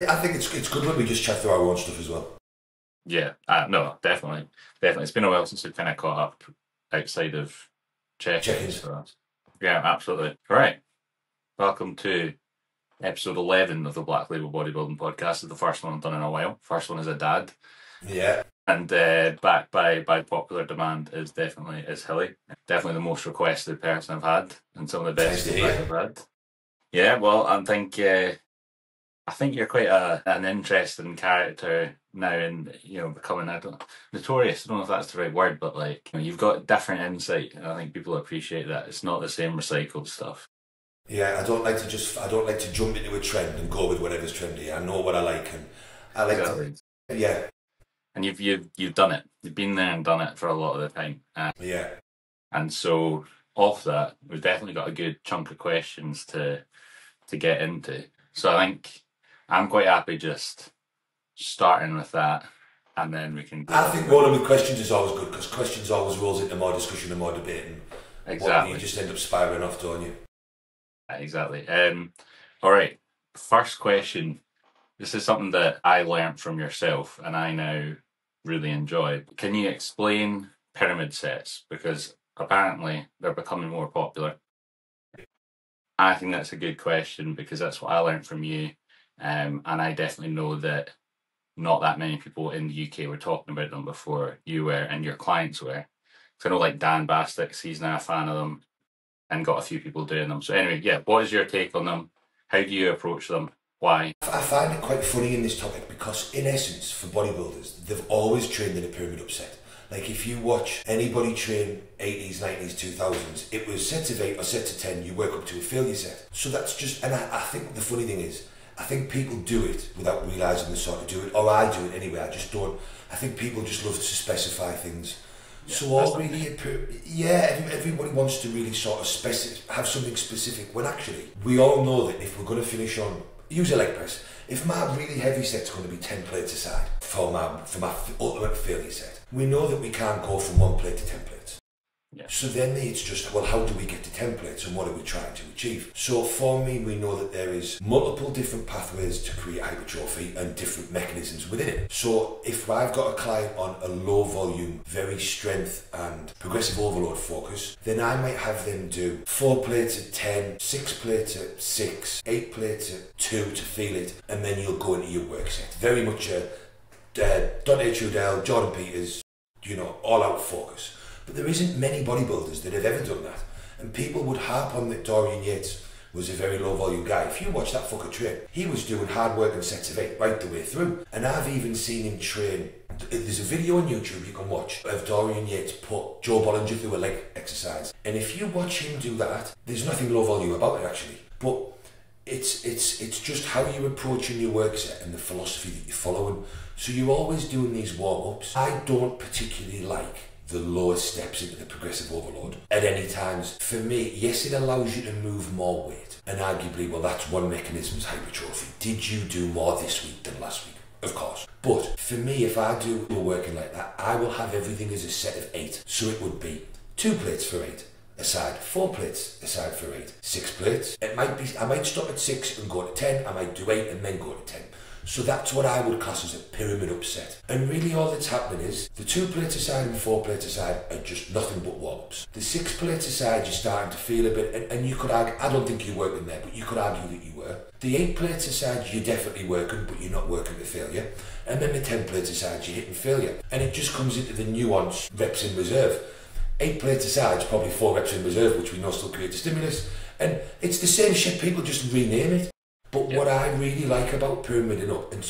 I think it's good when we just chat through our own stuff as well. Yeah, no, definitely. It's been a while since we've kind of caught up outside of check-ins for us. Yeah, absolutely. Right. Welcome to episode 11 of the Black Label Bodybuilding Podcast. It's the first one I've done in a while. First one as a dad. Yeah. And backed by popular demand is Hilly. Definitely the most requested person I've had and some of the best I've had. Yeah, well, I think you're quite an interesting character now, and becoming notorious. I don't know if that's the right word, but you've got different insight, and I think people appreciate that. It's not the same recycled stuff. Yeah, I don't like to jump into a trend and go with whatever's trendy. I know what I like, and I like exactly. Yeah. And you've done it. You've been there and done it for a lot of the time. Yeah. And so off that, we've definitely got a good chunk of questions to get into. So I think I'm quite happy just starting with that, and then we can go. I think rolling with questions is always good, because questions always rolls into more discussion and more debating. Exactly. You just end up spiraling off, don't you? Exactly. All right. First question. This is something that I learned from yourself, and I now really enjoy. Can you explain pyramid sets? Because apparently they're becoming more popular. I think that's a good question, because that's what I learned from you. And I definitely know that not that many people in the UK were talking about them before you were and your clients were. So I know Dan Bastix, he's now a fan of them and got a few people doing them. So anyway, yeah, what is your take on them? How do you approach them? Why? I find it quite funny in this topic, because in essence, for bodybuilders, they've always trained in a pyramid upset. Like if you watch anybody train 80s, 90s, 2000s, it was sets of 8 or sets of 10, you work up to a failure set. So that's just, and I think the funny thing is, I think people do it without realising they sort of do it, or I do it anyway. I think people just love to specify things. Yeah, so everybody wants to really sort of have something specific, when actually we all know that if we're going to finish on, use a leg press, if my really heavy set's going to be 10 plates aside for my ultimate failure set, we know that we can't go from 1 plate to 10 plates. Yeah. So then it's just, well, how do we get to templates and what are we trying to achieve? So for me, we know that there is multiple different pathways to create hypertrophy and different mechanisms within it. So if I've got a client on a low volume, very strength and progressive overload focus, then I might have them do 4 plates at 10, 6 plates at 6, 8 plates at 2 to feel it, and then you'll go into your work set. Very much a Dante Trudell, Jordan Peters, all out focus. But there isn't many bodybuilders that have ever done that. And people would harp on that Dorian Yates was a very low volume guy. If you watch that fucker train, he was doing hard work and sets of 8 right the way through. And I've even seen him train. There's a video on YouTube you can watch of Dorian Yates put Joe Bollinger through a leg exercise. And if you watch him do that, there's nothing low volume about it actually. But it's just how you're approaching your work set and the philosophy that you're following. So you're always doing these warm-ups. I don't particularly like the lower steps into the progressive overload at any times. For me, yes, it allows you to move more weight, and arguably, well, that's one mechanism is hypertrophy. Did you do more this week than last week? Of course. But for me, if I do working like that, I will have everything as a set of 8. So it would be 2 plates for 8 aside, 4 plates aside for 8, 6 plates. It might be, I might stop at 6 and go to 10, I might do 8 and then go to 10. So that's what I would class as a pyramid upset. And really all that's happening is the 2 plates aside and 4 plates aside are just nothing but warm-ups. The 6 plates aside, you're starting to feel a bit, and you could argue, I don't think you're working there, but you could argue that you were. The 8 plates aside, you're definitely working, but you're not working to failure. And then the 10 plates aside, you're hitting failure. And it just comes into the nuance, reps in reserve. 8 plates aside is probably 4 reps in reserve, which we know still creates a stimulus. And it's the same shit, people just rename it. But what I really like about pyramiding up, and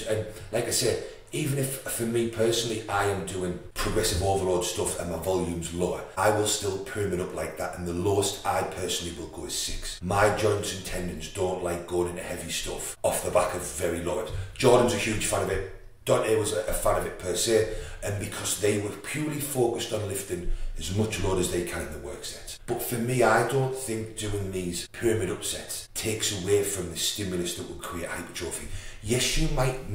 like I said, even if for me personally I am doing progressive overload stuff and my volume's lower, I will still pyramid up like that, and the lowest I personally will go is 6. My joints and tendons don't like going into heavy stuff off the back of very low reps. Jordan's a huge fan of it, Dante was a fan of it per se, and because they were purely focused on lifting as much load as they can in the work sets. But for me, I don't think doing these pyramid upsets takes away from the stimulus that will create hypertrophy. Yes, you might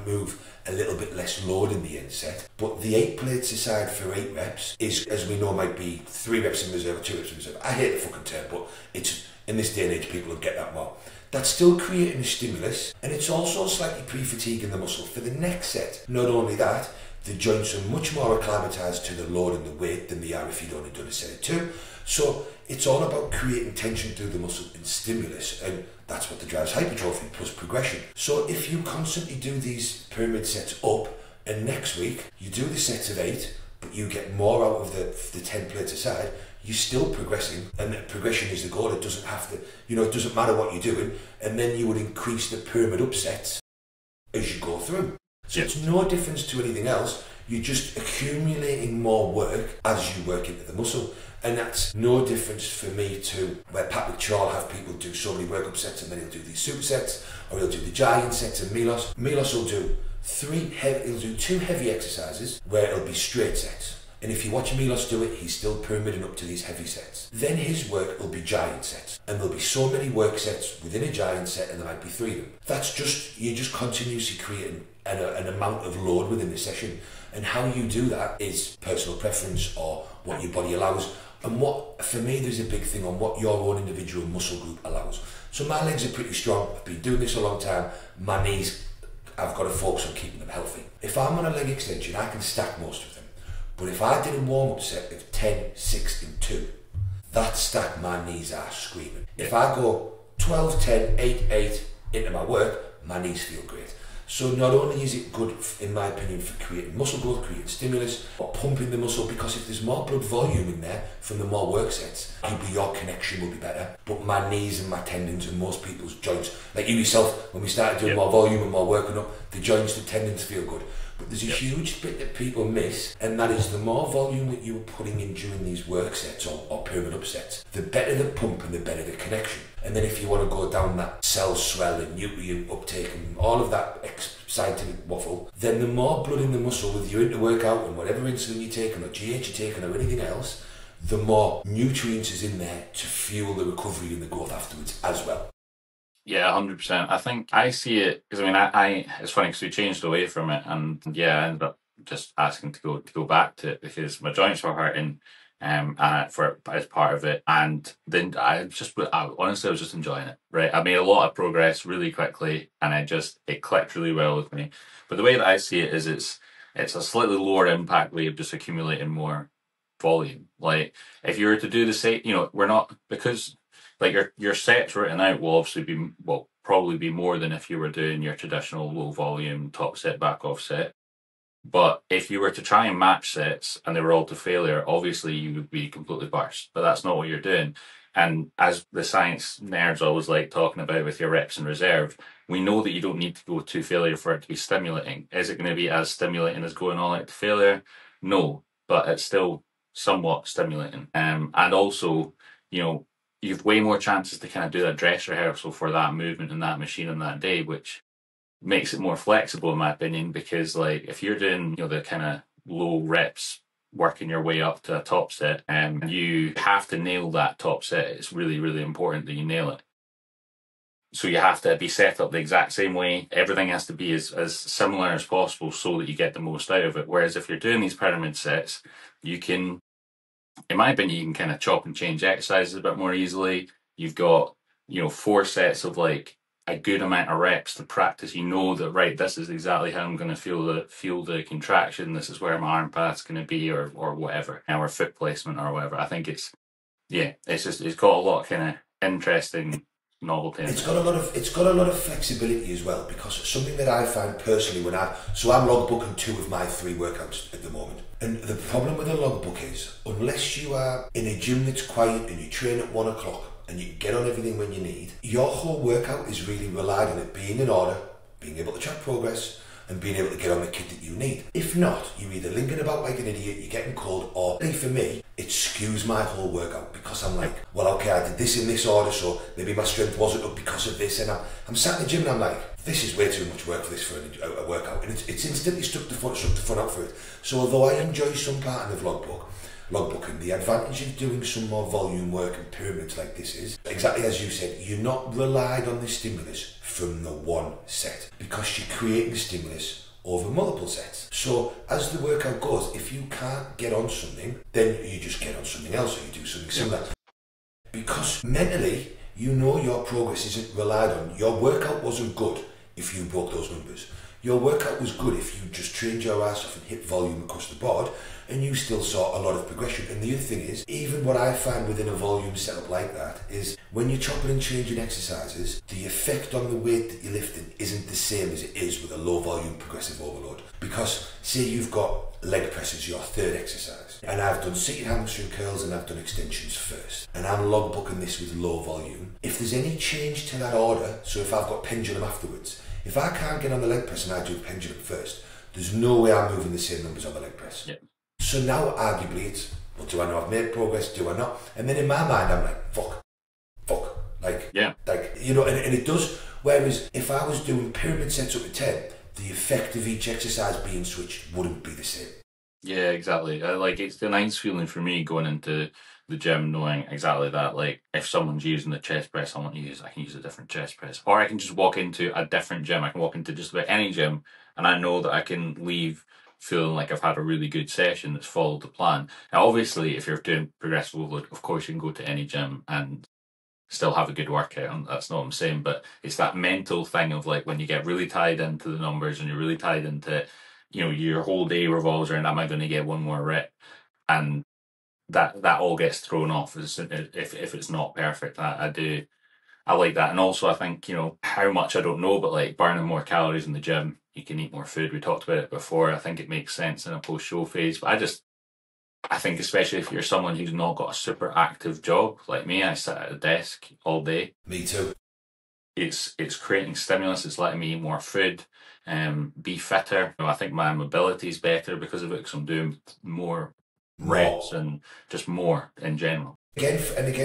move a little bit less load in the end set, but the 8 plates aside for 8 reps is, as we know, might be 3 reps in reserve or 2 reps in reserve. I hate the fucking term, but it's in this day and age people will get that more. That's still creating a stimulus, and it's also slightly pre-fatiguing the muscle for the next set. Not only that, the joints are much more acclimatized to the load and the weight than they are if you'd only done a set of 2. So it's all about creating tension through the muscle and stimulus, and that's what drives hypertrophy plus progression. So if you constantly do these pyramid sets up, and next week you do the sets of 8, but you get more out of the 10 plates aside, you're still progressing, and progression is the goal. It doesn't have to, it doesn't matter what you're doing, and then you would increase the pyramid upsets as you go through. So it's no difference to anything else. You're just accumulating more work as you work into the muscle. And that's no difference for me to where Patrick Chall have people do so many workup sets and then he'll do these supersets, or he'll do the giant sets, and Milos will do 2 heavy exercises where it'll be straight sets. And if you watch Milos do it, he's still pyramiding up to these heavy sets. Then his work will be giant sets. And there'll be so many work sets within a giant set, and there might be 3 of them. That's just, you're just continuously creating an amount of load within the session. And how you do that is personal preference or what your body allows. And for me, there's a big thing on what your own individual muscle group allows. So my legs are pretty strong. I've been doing this a long time. My knees, I've got to focus on keeping them healthy. If I'm on a leg extension, I can stack most of them. But if I did a warm-up set of 10, 6 and 2, that stack my knees are screaming. If I go 12, 10, 8, 8 into my work, my knees feel great. So not only is it good, in my opinion, for creating muscle growth, creating stimulus, or pumping the muscle, because if there's more blood volume in there from the more work sets, your connection will be better. But my knees and my tendons and most people's joints, like you yourself, when we started doing more volume and more working up, the joints, the tendons feel good. But there's a huge bit that people miss, and that is the more volume that you are putting in during these work sets or pyramid upsets, the better the pump and the better the connection. And then if you want to go down that cell swell and nutrient uptake and all of that scientific waffle, then the more blood in the muscle with your inter-workout and whatever insulin you're taking or GH you're taking or anything else, the more nutrients is in there to fuel the recovery and the growth afterwards as well. Yeah, 100%. I think I see it because I it's funny because we changed away from it, and I ended up just asking to go back to it because my joints were hurting, as part of it, and then I honestly was just enjoying it. Right, I made a lot of progress really quickly, and it clicked really well with me. But the way that I see it is it's a slightly lower impact way of just accumulating more volume. Like if you were to do the same, we're not, because like your sets written out will probably be more than if you were doing your traditional low volume top set back off set. But if you were to try and match sets and they were all to failure, obviously you would be completely burst. But that's not what you're doing. And as the science nerds always like talking about with your reps in reserve, we know that you don't need to go to failure for it to be stimulating. Is it going to be as stimulating as going all out to failure? No, but it's still somewhat stimulating. And also, you've way more chances to kind of do that dress rehearsal for that movement and that machine on that day, which makes it more flexible in my opinion, because like if you're doing the kind of low reps working your way up to a top set, and you have to nail that top set, it's really, really important that you nail it. So you have to be set up the exact same way. Everything has to be as similar as possible so that you get the most out of it. Whereas if you're doing these pyramid sets, you can, in my opinion, you can kind of chop and change exercises a bit more easily. You've got 4 sets of like a good amount of reps to practice. That right, this is exactly how I'm going to feel the contraction. This is where my arm path's going to be, or whatever, or foot placement or whatever. I think it's got a lot of kind of interesting novelty. It's got a lot of flexibility as well, because something that I find personally I'm logbooking 2 of my 3 workouts at the moment. And the problem with a logbook is, unless you are in a gym that's quiet and you train at 1 o'clock and you can get on everything when you need, your whole workout is really relied on it being in order, being able to track progress, and being able to get on the kit that you need. If not, you're either linking about like an idiot, you're getting cold, or for me, it skews my whole workout, because I'm like, well, okay, I did this in this order, so maybe my strength wasn't up because of this, and I'm sat in the gym and I'm like, this is way too much work for this for a workout, and it's instantly stuck the front out for it. So although I enjoy some part of the logbooking, the advantage of doing some more volume work and pyramids like this is, exactly as you said, you're not relied on the stimulus from the one set, because you're creating stimulus over multiple sets. So as the workout goes, if you can't get on something, then you just get on something else, or you do something similar. Because mentally, you know your progress isn't relied on. Your workout wasn't good if you broke those numbers. Your workout was good if you just trained your ass off and hit volume across the board and you still saw a lot of progression. And the other thing is, even what I find within a volume setup like that is when you're chopping and changing exercises, the effect on the weight that you're lifting isn't the same as it is with a low volume progressive overload. Because say you've got leg press as your third exercise, and I've done seated hamstring curls and I've done extensions first, and I'm logbooking this with low volume. If there's any change to that order, so if I've got pendulum afterwards, if I can't get on the leg press and I do pendulum first, there's no way I'm moving the same numbers on the leg press. Yep. So now arguably it's, well, do I know I've made progress, do I not? And then in my mind I'm like, fuck, like, you know, and it does. Whereas if I was doing pyramid sets up to 10, the effect of each exercise being switched wouldn't be the same. Yeah, exactly. Like, it's the nice feeling for me going into the gym knowing exactly that. Like, if someone's using the chest press I can use a different chest press. Or I can just walk into a different gym. I can walk into just about any gym and I know that I can leave feeling like I've had a really good session that's followed the plan. Now, obviously, if you're doing progressive overload, of course you can go to any gym and still have a good workout, and that's not what I'm saying, but it's that mental thing of like when you get really tied into the numbers and you're really tied into, you know, your whole day revolves around, am I going to get one more rep? And that all gets thrown off if it's not perfect. I like that. And also I think, you know, how much I don't know, but like burning more calories in the gym, you can eat more food. We talked about it before. I think it makes sense in a post-show phase, but I think especially if you're someone who's not got a super active job like me, I sit at a desk all day. Me too. It's creating stimulus. It's letting me eat more food, be fitter. You know, I think my mobility is better because of it, because I'm doing more reps and just more in general. Again,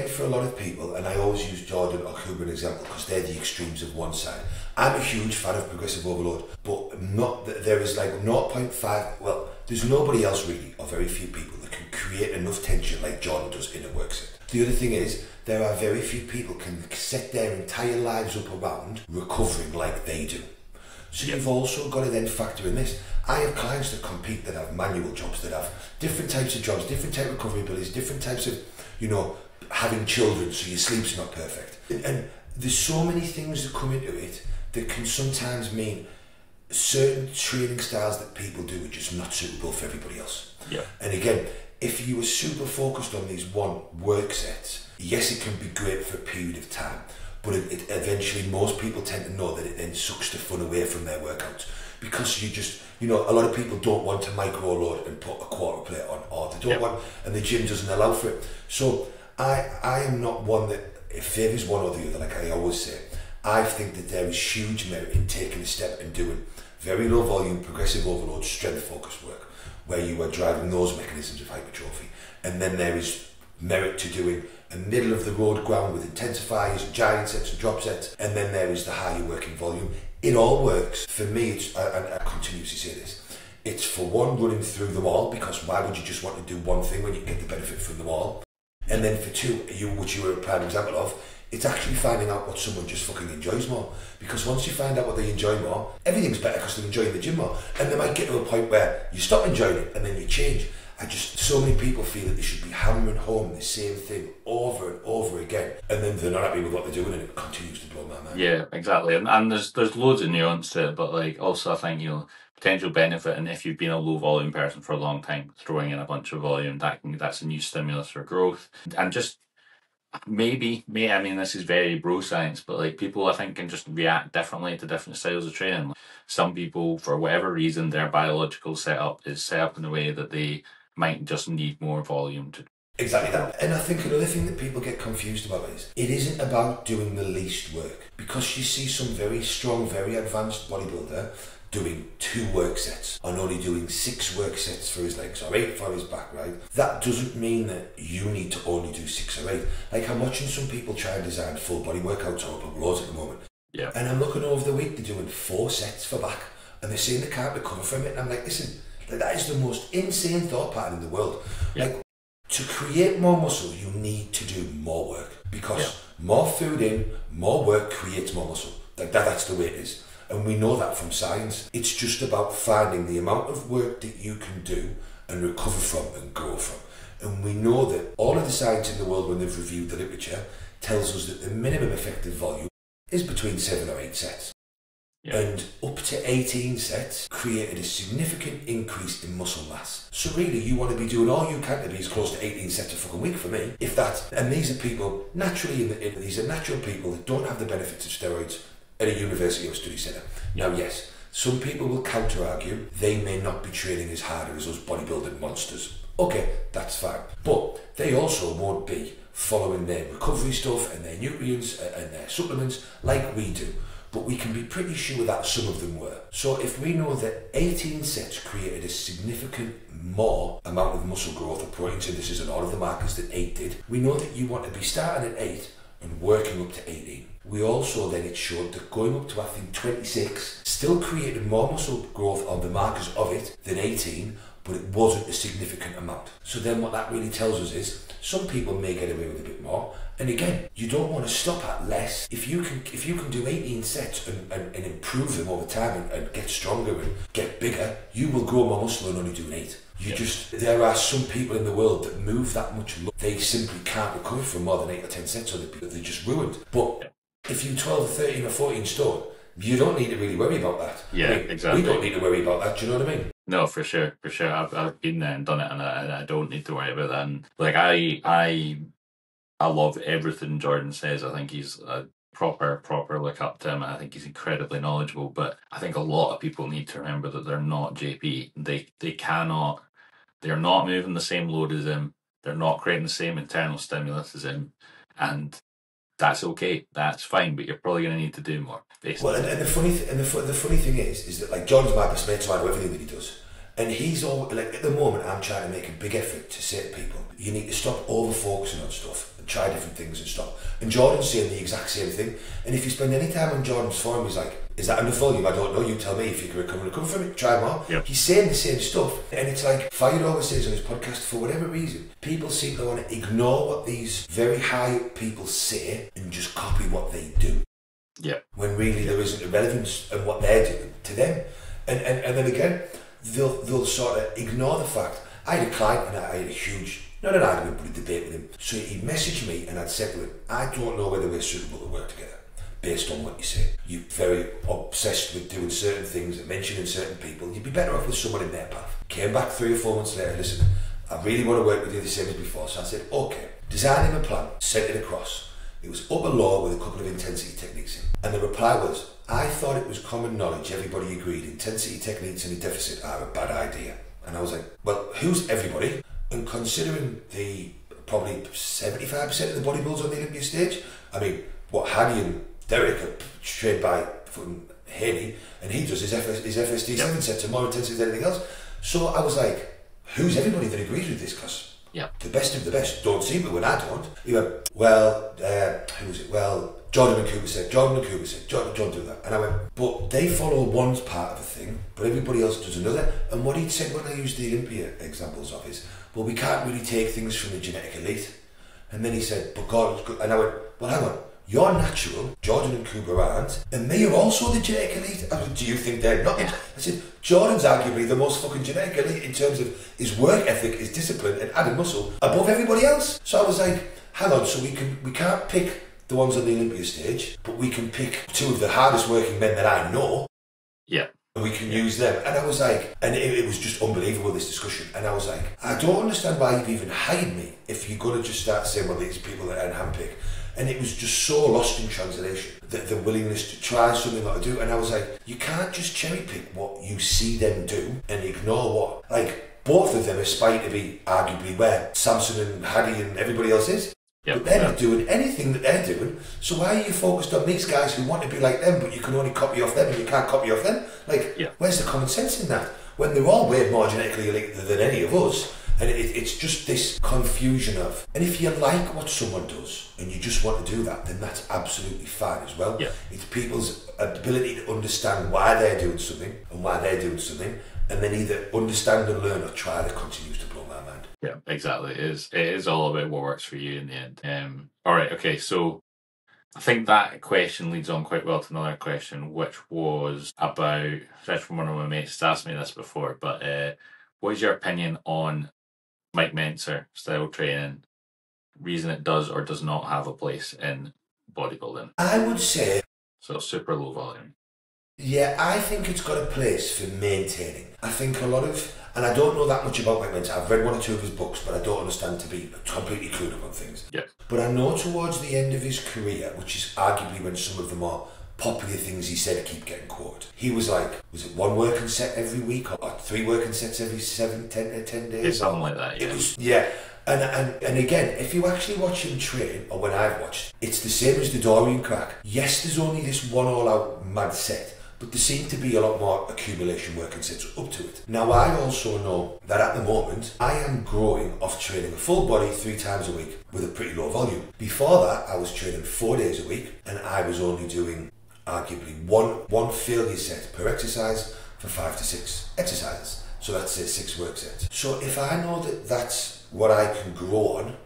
for a lot of people, and I always use Jordan or Kuba as an example because they're the extremes of one side. I'm a huge fan of progressive overload, but not that there is like 0.5. Well, there's nobody else really, or very few people, that can create enough tension like Jordan does in a work set. The other thing is, there are very few people can set their entire lives up around recovering like they do. So you've also got to then factor in this. I have clients that compete that have manual jobs, that have different types of jobs, different type of recovery abilities, different types of, you know, having children, so your sleep's not perfect. And there's so many things that come into it that can sometimes mean certain training styles that people do are just not suitable for everybody else. Yeah. And again, if you were super focused on these one work sets, yes, it can be great for a period of time, but it eventually, most people tend to know that it then sucks the fun away from their workouts, because you just, you know, a lot of people don't want to micro load and put a quarter plate on, or they don't want, and the gym doesn't allow for it. So I am not one that favours one or the other. Like I always say, I think that there is huge merit in taking a step and doing very low volume progressive overload strength focused work where you are driving those mechanisms of hypertrophy, and then there is merit to doing a middle of the road ground with intensifiers, giant sets and drop sets, and then there is the higher working volume. It all works. For me, it's, and I continuously say this, it's for one, running through them all, because why would you just want to do one thing when you get the benefit from them all? And then for two, which you were a prime example of, it's actually finding out what someone just fucking enjoys more. Because once you find out what they enjoy more, everything's better because they're enjoying the gym more. And they might get to a point where you stop enjoying it and then you change. So many people feel that they should be hammering home the same thing over and over again, and then they're not happy with what they're doing, and it continues to blow my mind. Yeah, exactly. And there's loads of nuance to it, but like also I think, you know, potential benefit, and if you've been a low volume person for a long time, throwing in a bunch of volume, that's a new stimulus for growth. And just maybe I mean, this is very bro science, but like people I think can just react differently to different styles of training. Like, some people, for whatever reason, their biological setup is set up in a way that they might just need more volume to. Exactly that. And I think another thing that people get confused about is it isn't about doing the least work, because you see some very strong, very advanced bodybuilder doing 2 work sets and only doing 6 work sets for his legs or 8 for his back, right? That doesn't mean that you need to only do 6 or 8. Like I'm watching some people try and design full body workouts or upper loads at the moment. Yeah. And I'm looking over the week, they're doing 4 sets for back and they're saying they can't recover from it. And I'm like, listen, that is the most insane thought pattern in the world. Yeah. Like, to create more muscle, you need to do more work, because more food in, more work creates more muscle. Like that's the way it is. And we know that from science. It's just about finding the amount of work that you can do and recover from and grow from. And we know that all of the science in the world, when they've reviewed the literature, tells us that the minimum effective volume is between 7 or 8 sets. Yeah. And up to 18 sets created a significant increase in muscle mass. So really, you want to be doing all you can to be as close to 18 sets a fucking week for me, if that. And these are people, naturally, these are natural people that don't have the benefits of steroids at a university or study centre. Now, yes, some people will counter-argue they may not be training as hard as us bodybuilding monsters. Okay, that's fine. But they also won't be following their recovery stuff and their nutrients and their supplements like we do. But we can be pretty sure that some of them were. So if we know that 18 sets created a significant more amount of muscle growth or protein synthesis and all of the markers that 8 did, we know that you want to be starting at 8 and working up to 18. We also then, it showed that going up to, I think, 26 still created more muscle growth on the markers of it than 18, but it wasn't a significant amount. So then what that really tells us is some people may get away with a bit more. And again, you don't want to stop at less. If you can do 18 sets and improve them over time and get stronger and get bigger, you will grow more muscle and only do 8. There are some people in the world that move that much, they simply can't recover from more than 8 or 10 sets, or they're just ruined. But if you're 12 or 13 or 14 stone, you don't need to really worry about that. Yeah, I mean, exactly. We don't need to worry about that, do you know what I mean? No, for sure. I've been there and done it, and I don't need to worry about that. And like I love everything Jordan says. I think he's a proper look up to him. I think he's incredibly knowledgeable. But I think a lot of people need to remember that they're not JP. They're not moving the same load as him. They're not creating the same internal stimulus as him, and that's okay. That's fine. But you're probably going to need to do more. Basically. Well, and the funny thing is that like John's my best mate, so I know everything that he does. And he's all like, at the moment, I'm trying to make a big effort to say to people, you need to stop over focusing on stuff and try different things and stop. And Jordan's saying the exact same thing. And if you spend any time on Jordan's forum, he's like, is that enough volume? I don't know. You tell me if you can recover from it. Try more. Yep. He's saying the same stuff. And it's like, Fire always says on his podcast, for whatever reason, people seem to want to ignore what these very high up people say and just copy what they do. Yeah. When really there isn't a relevance in what they're doing to them. And then again, they'll sort of ignore the fact. I had a client and I had a huge, not an argument, but a debate with him. So he messaged me and I'd said to him, I don't know whether we're suitable to work together based on what you say. You're very obsessed with doing certain things and mentioning certain people. You'd be better off with someone in their path. Came back 3 or 4 months later, listen, I really want to work with you the same as before. So I said, okay, design him a plan, sent it across. It was upper lower with a couple of intensity techniques in. And the reply was, I thought it was common knowledge, everybody agreed, intensity techniques in a deficit are a bad idea. And I was like, well, who's everybody? And considering the probably 75% of the bodybuilders on the Olympia stage, I mean, what Hanny and Derek are trained by from Hilly, and he does his FSD7 sets are more intensive than anything else. So I was like, who's everybody that agrees with this? Because the best of the best don't seem to when I don't. He went, well, who was it? Well, Jordan and Cooper said, Jordan do that. And I went, but they follow one part of a thing, but everybody else does another. And what he'd said when I used the Olympia examples of is, well, we can't really take things from the genetic elite. And then he said, but God, and I went, well, hang on, you're natural, Jordan and Cooper aren't, and they are also the genetic elite. I went, do you think they're not? I said, Jordan's arguably the most fucking genetic elite in terms of his work ethic, his discipline, and added muscle above everybody else. So I was like, hang on, so we can't pick the ones on the Olympia stage, but we can pick 2 of the hardest working men that I know. Yeah. And we can use them. And I was like, and it was just unbelievable, this discussion. And I was like, I don't understand why you've even hired me if you're going to just start saying, well, these people that are handpicked. And it was just so lost in translation, the willingness to try something that I do. And I was like, you can't just cherry pick what you see them do and ignore what, like, both of them aspire to be arguably where Samson and Haddy and everybody else is. Yep. But they're not doing anything that they're doing. So why are you focused on these guys who want to be like them, but you can only copy off them and you can't copy off them? Like, where's the common sense in that? When they're all way more genetically elite than any of us. And it's just this confusion of, and if you like what someone does and you just want to do that, then that's absolutely fine as well. Yeah. It's people's ability to understand why they're doing something and why they're doing something, and then either understand and learn or try that continues to blow my mind. Yeah, exactly. It is all about what works for you in the end. All right, okay, so I think that question leads on quite well to another question, which was about, fresh from one of my mates has asked me this before, but what is your opinion on Mike Mentzer style training reason it does or does not have a place in bodybuilding? I would say... So super low volume. Yeah, I think it's got a place for maintaining. I think a lot of... And I don't know that much about Mike Mentzer. I've read one or two of his books, but I don't understand to be completely clued up on things. Yeah. But I know towards the end of his career, which is arguably when some of the more popular things he said keep getting quoted, he was like, was it 1 working set every week or 3 working sets every 10 days? It's something like that, yeah. It was, yeah. And again, if you actually watch him train, or when I've watched, it's the same as the Dorian crack. Yes, there's only this one all-out mad set, but there seemed to be a lot more accumulation working sets up to it. Now, I also know that at the moment, I am growing off training a full body 3 times a week with a pretty low volume. Before that, I was training 4 days a week, and I was only doing arguably one failure set per exercise for 5 to 6 exercises. So that's 6 work sets. So if I know that that's what I can grow on,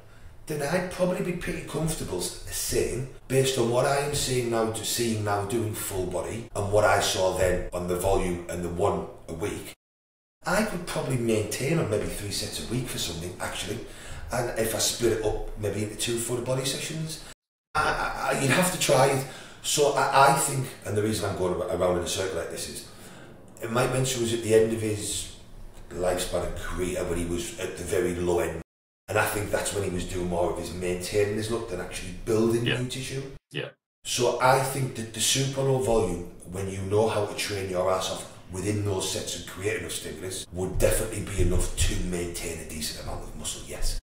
then I'd probably be pretty comfortable saying, based on what I am seeing now doing full body, and what I saw then on the volume and the 1 a week, I could probably maintain on maybe 3 sets a week for something, actually. And if I split it up maybe into 2 full body sessions, you'd have to try it. So I think, and the reason I'm going around in a circle like this is, Mike Mentzer was at the end of his lifespan and career when he was at the very low end. And I think that's when he was doing more of his maintaining his look than actually building new tissue. Yeah. So I think that the super low volume, when you know how to train your ass off within those sets and create enough stimulus, would definitely be enough to maintain a decent amount of muscle, yes.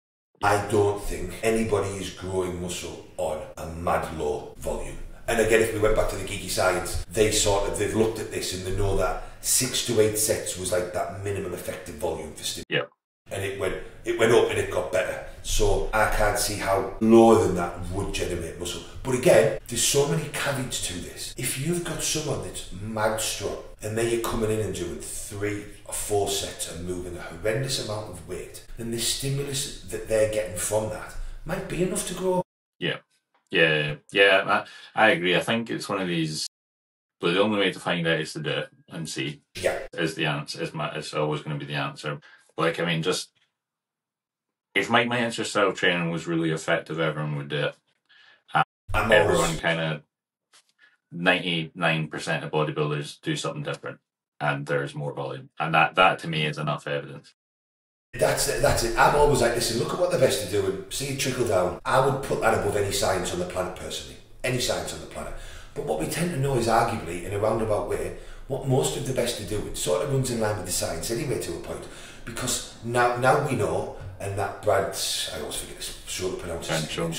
I don't think anybody is growing muscle on a mad low volume. And again, if we went back to the geeky science, they've looked at this and they know that 6 to 8 sets was like that minimum effective volume for stimulus. Yeah. And it went up and it got better. So I can't see how lower than that would generate muscle. But again, there's so many caveats to this. If you've got someone that's mad strong and then you're coming in and doing 3 or 4 sets and moving a horrendous amount of weight, then the stimulus that they're getting from that might be enough to grow. Yeah, I agree. I think it's one of these, but the only way to find out is to do it and see. Yeah. Is the answer, it's always going to be the answer. Like, I mean, just, if Mike Mentzer style training was really effective, everyone would do it. Everyone kind of, 99% of bodybuilders do something different, and there's more volume. And that to me is enough evidence. That's it. I'm always like, listen, look at what the best are doing, see it trickle down. I would put that above any science on the planet personally. Any science on the planet. But what we tend to know is arguably, in a roundabout way, what most of the best are doing sort of runs in line with the science anyway to a point. Because now we know, and that Brad, I always forget this sort of pronunciation.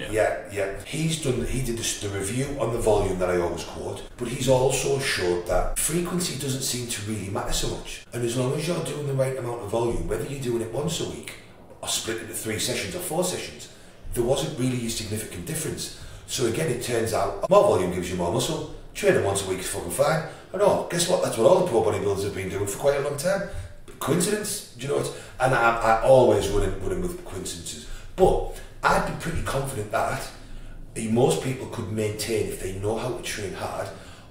Yeah. He did the review on the volume that I always quote, but he's also showed that frequency doesn't seem to really matter so much. And as long as you're doing the right amount of volume, whether you're doing it once a week or split into 3 sessions or 4 sessions, there wasn't really a significant difference. So again, it turns out more volume gives you more muscle. Training once a week is fucking fine. And guess what? That's what all the pro bodybuilders have been doing for quite a long time. Coincidence? Do you know what? And I always run in with coincidences. But I'd be pretty confident that most people could maintain, if they know how to train hard,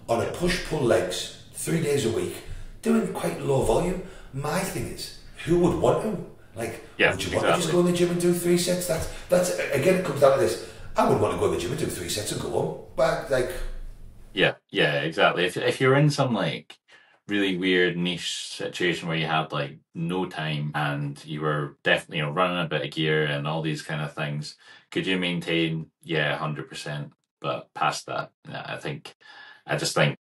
on a push-pull legs 3 days a week, doing quite low volume. My thing is, who would want to? Like, would you want to just go in the gym and do 3 sets? That's again, it comes down to this. I wouldn't want to go in the gym and do 3 sets and go home. But like... Yeah, exactly. If you're in some like really weird niche situation where you had like no time and you were definitely running a bit of gear and all these kind of things, could you maintain 100%? But past that, I just think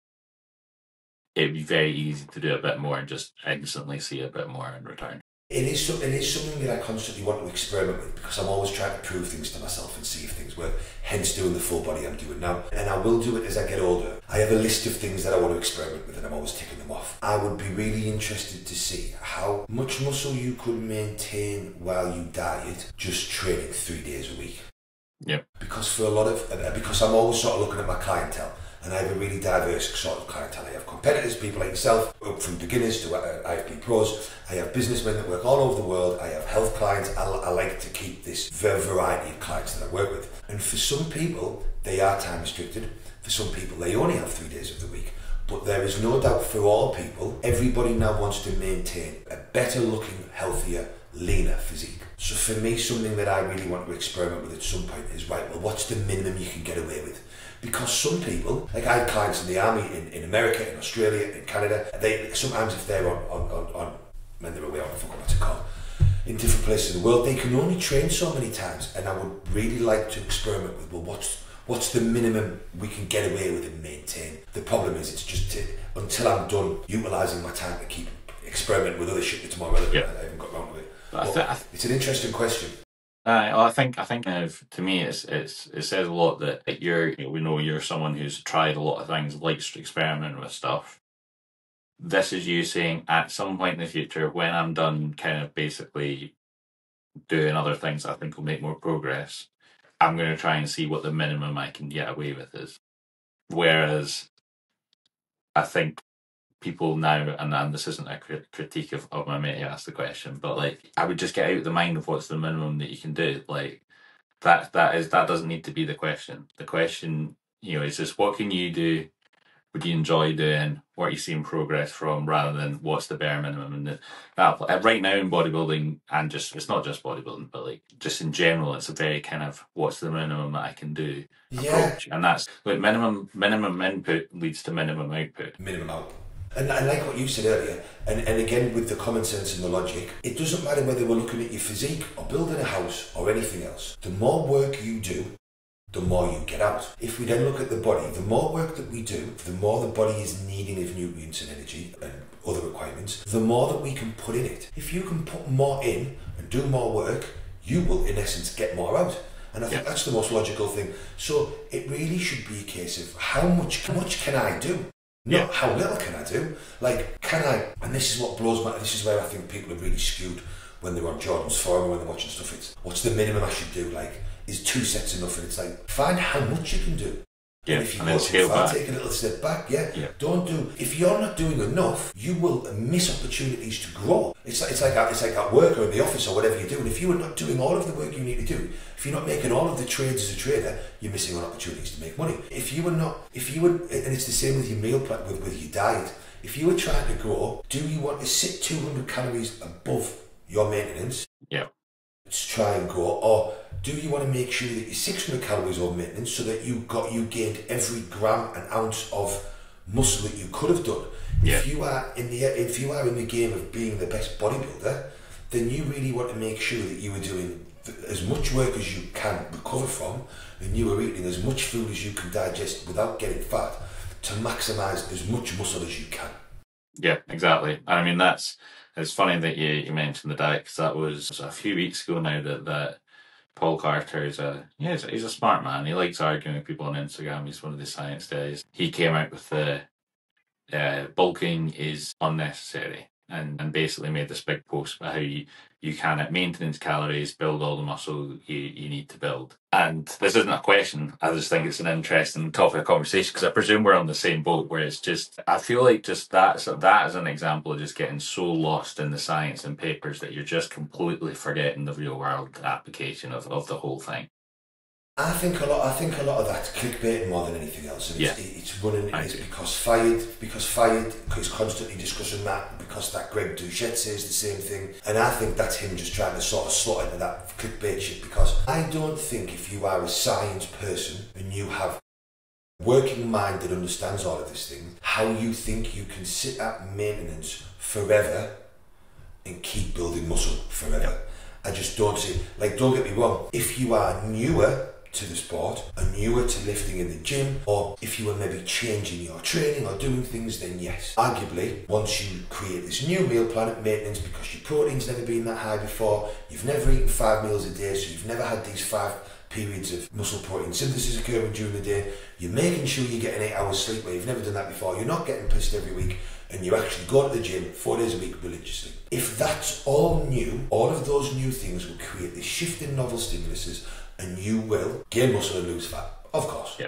it'd be very easy to do a bit more and just instantly see a bit more in return. It is something that I constantly want to experiment with, because I'm always trying to prove things to myself and see if things work, hence doing the full body I'm doing now. And I will do it as I get older. I have a list of things that I want to experiment with and I'm always ticking them off. I would be really interested to see how much muscle you could maintain while you diet just training 3 days a week. Yep. Because because I'm always sort of looking at my clientele. And I have a really diverse sort of clientele. I have competitors, people like yourself, up from beginners to IFB pros. I have businessmen that work all over the world. I have health clients. I like to keep this variety of clients that I work with. And for some people, they are time restricted. For some people, they only have 3 days of the week. But there is no doubt for all people, everybody now wants to maintain a better looking, healthier leaner physique. So for me, something that I really want to experiment with at some point is, right, well, what's the minimum you can get away with? Because some people, like I have clients in the army in America, in Australia, in Canada, they sometimes if they're on when they're away, I forgot what to call, in different places of the world, they can only train so many times, and I would really like to experiment with, well, what's the minimum we can get away with and maintain? The problem is, it's just until I'm done utilising my time to keep experimenting with other shit that's more relevant. I haven't got around with it. It's an interesting question. I think to me it says a lot that we know you're someone who's tried a lot of things, likes to experiment with stuff. This is you saying at some point in the future, when I'm done kind of basically doing other things I think will make more progress, I'm going to try and see what the minimum I can get away with is. Whereas I think people now, and this isn't a critique of my mate who asked the question, but like I would just get out of the mind of what's the minimum that you can do. Like that doesn't need to be the question. The question, is just what can you do? Would you enjoy doing? What are you seeing progress from? Rather than what's the bare minimum? And right now in bodybuilding, and it's not just bodybuilding, but like just in general, it's a very kind of what's the minimum that I can do approach, and that's like minimum input leads to minimum output. Minimum output. And I like what you said earlier, and again with the common sense and the logic, it doesn't matter whether we're looking at your physique or building a house or anything else. The more work you do, the more you get out. If we then look at the body, the more work that we do, the more the body is needing of nutrients and energy and other requirements, the more that we can put in it. If you can put more in and do more work, you will in essence get more out. And I think that's the most logical thing. So it really should be a case of how much can I do? Not how little can I do. Like, can I, and this is what blows my, this is where I think people are really skewed when they're on Jordan's forum or when they're watching stuff. It's, what's the minimum I should do? Like, is 2 sets enough? And it's like, find how much you can do. And if you go too far, take a little step back. Don't do. If you're not doing enough, you will miss opportunities to grow. It's like at work or in the office or whatever you do. And if you are not doing all of the work you need to do, if you're not making all of the trades as a trader, you're missing on opportunities to make money. And it's the same with your meal plan, with your diet. If you were trying to grow, do you want to sit 200 calories above your maintenance? To try and grow, or do you want to make sure that you're 600 calories over maintenance so that you gained every gram and ounce of muscle that you could have done? If you are in the game of being the best bodybuilder, then you really want to make sure that you are doing as much work as you can recover from, and you are eating as much food as you can digest without getting fat to maximise as much muscle as you can. Yeah, exactly. I mean, it's funny that you mentioned the diet, because that was a few weeks ago now that Paul Carter is he's a smart man. He likes arguing with people on Instagram. He's one of the science guys. He came out with the bulking is unnecessary, and basically made this big post about how you can at maintenance calories build all the muscle you need to build. And this isn't a question, I just think it's an interesting topic of conversation, because I presume we're on the same boat, where it's just, I feel like just that is an example of just getting so lost in the science and papers that you're just completely forgetting the real world application of the whole thing. I think a lot of that's clickbait more than anything else. And it's running. It's because Fired is constantly discussing that, because that Greg Doucette says the same thing, and I think that's him just trying to sort of slot into that clickbait shit. Because I don't think if you are a science person and you have a working mind that understands all of this thing, how you think you can sit at maintenance forever and keep building muscle forever. I just don't see. Like, don't get me wrong. If you are newer to the sport and newer to lifting in the gym, or if you were maybe changing your training or doing things, then yes, arguably once you create this new meal plan at maintenance, because your protein's never been that high before, you've never eaten 5 meals a day, so you've never had these 5 periods of muscle protein synthesis occurring during the day, you're making sure you get an 8 hours sleep where you've never done that before, you're not getting pissed every week, and you actually go to the gym 4 days a week religiously. If that's all new, all of those new things will create this shift in novel stimuluses, and you will gain muscle and lose fat, of course.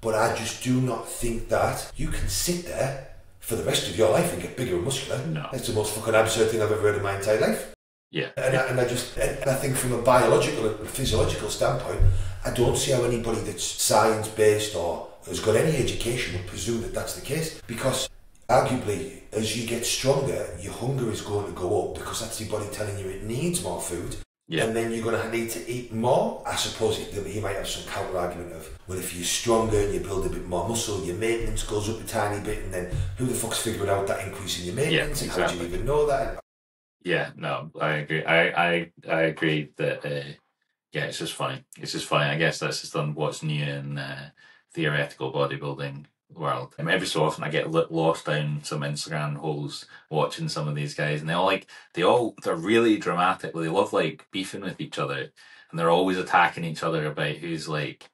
But I just do not think that you can sit there for the rest of your life and get bigger and muscular. No. That's the most fucking absurd thing I've ever heard in my entire life. And I think from a biological and physiological standpoint, I don't see how anybody that's science-based or has got any education would presume that that's the case, because Arguably, as you get stronger, your hunger is going to go up because that's your body telling you it needs more food. Yeah. And then you're going to need to eat more. I suppose he might have some counter argument of, well, if you're stronger and you build a bit more muscle, your maintenance goes up a tiny bit, and then who the fuck's figuring out that increase in your maintenance? Yeah, exactly. How do you even know that? Yeah, no, I agree. I agree that yeah, it's just funny. It's just funny. I guess that's just on what's new in theoretical bodybuilding world. Every so often I get lost down some Instagram holes watching some of these guys, and they're really dramatic. They love like beefing with each other, and they're always attacking each other about who's like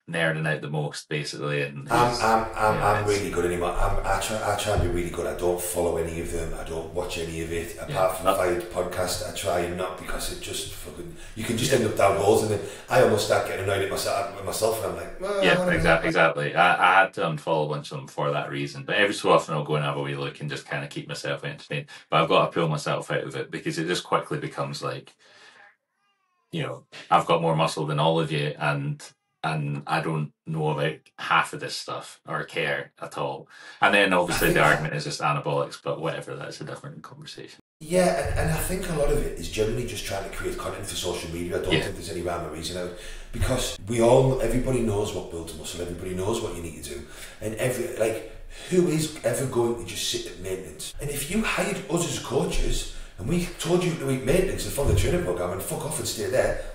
nerding out the most, basically. And I'm really good anymore. I try and be really good. I don't follow any of them. I don't watch any of it apart from the Fired podcast. I try and not, because it just fucking, you can just end up down holes, and then I almost start getting annoyed at myself, and I'm like, exactly. I had to unfollow a bunch of them for that reason. But every so often I'll go and have a wee look and just kind of keep myself entertained. But I've got to pull myself out of it, because it just quickly becomes like, I've got more muscle than all of you, and I don't know about half of this stuff or care at all. And then obviously the argument is just anabolics, but whatever, that's a different conversation. Yeah, and I think a lot of it is generally just trying to create content for social media. I don't think there's any rhyme or reason out, because everybody knows what builds muscle, everybody knows what you need to do, and who is ever going to just sit at maintenance? And if you hired us as coaches and we told you to eat maintenance and follow the training program and fuck off and stay there,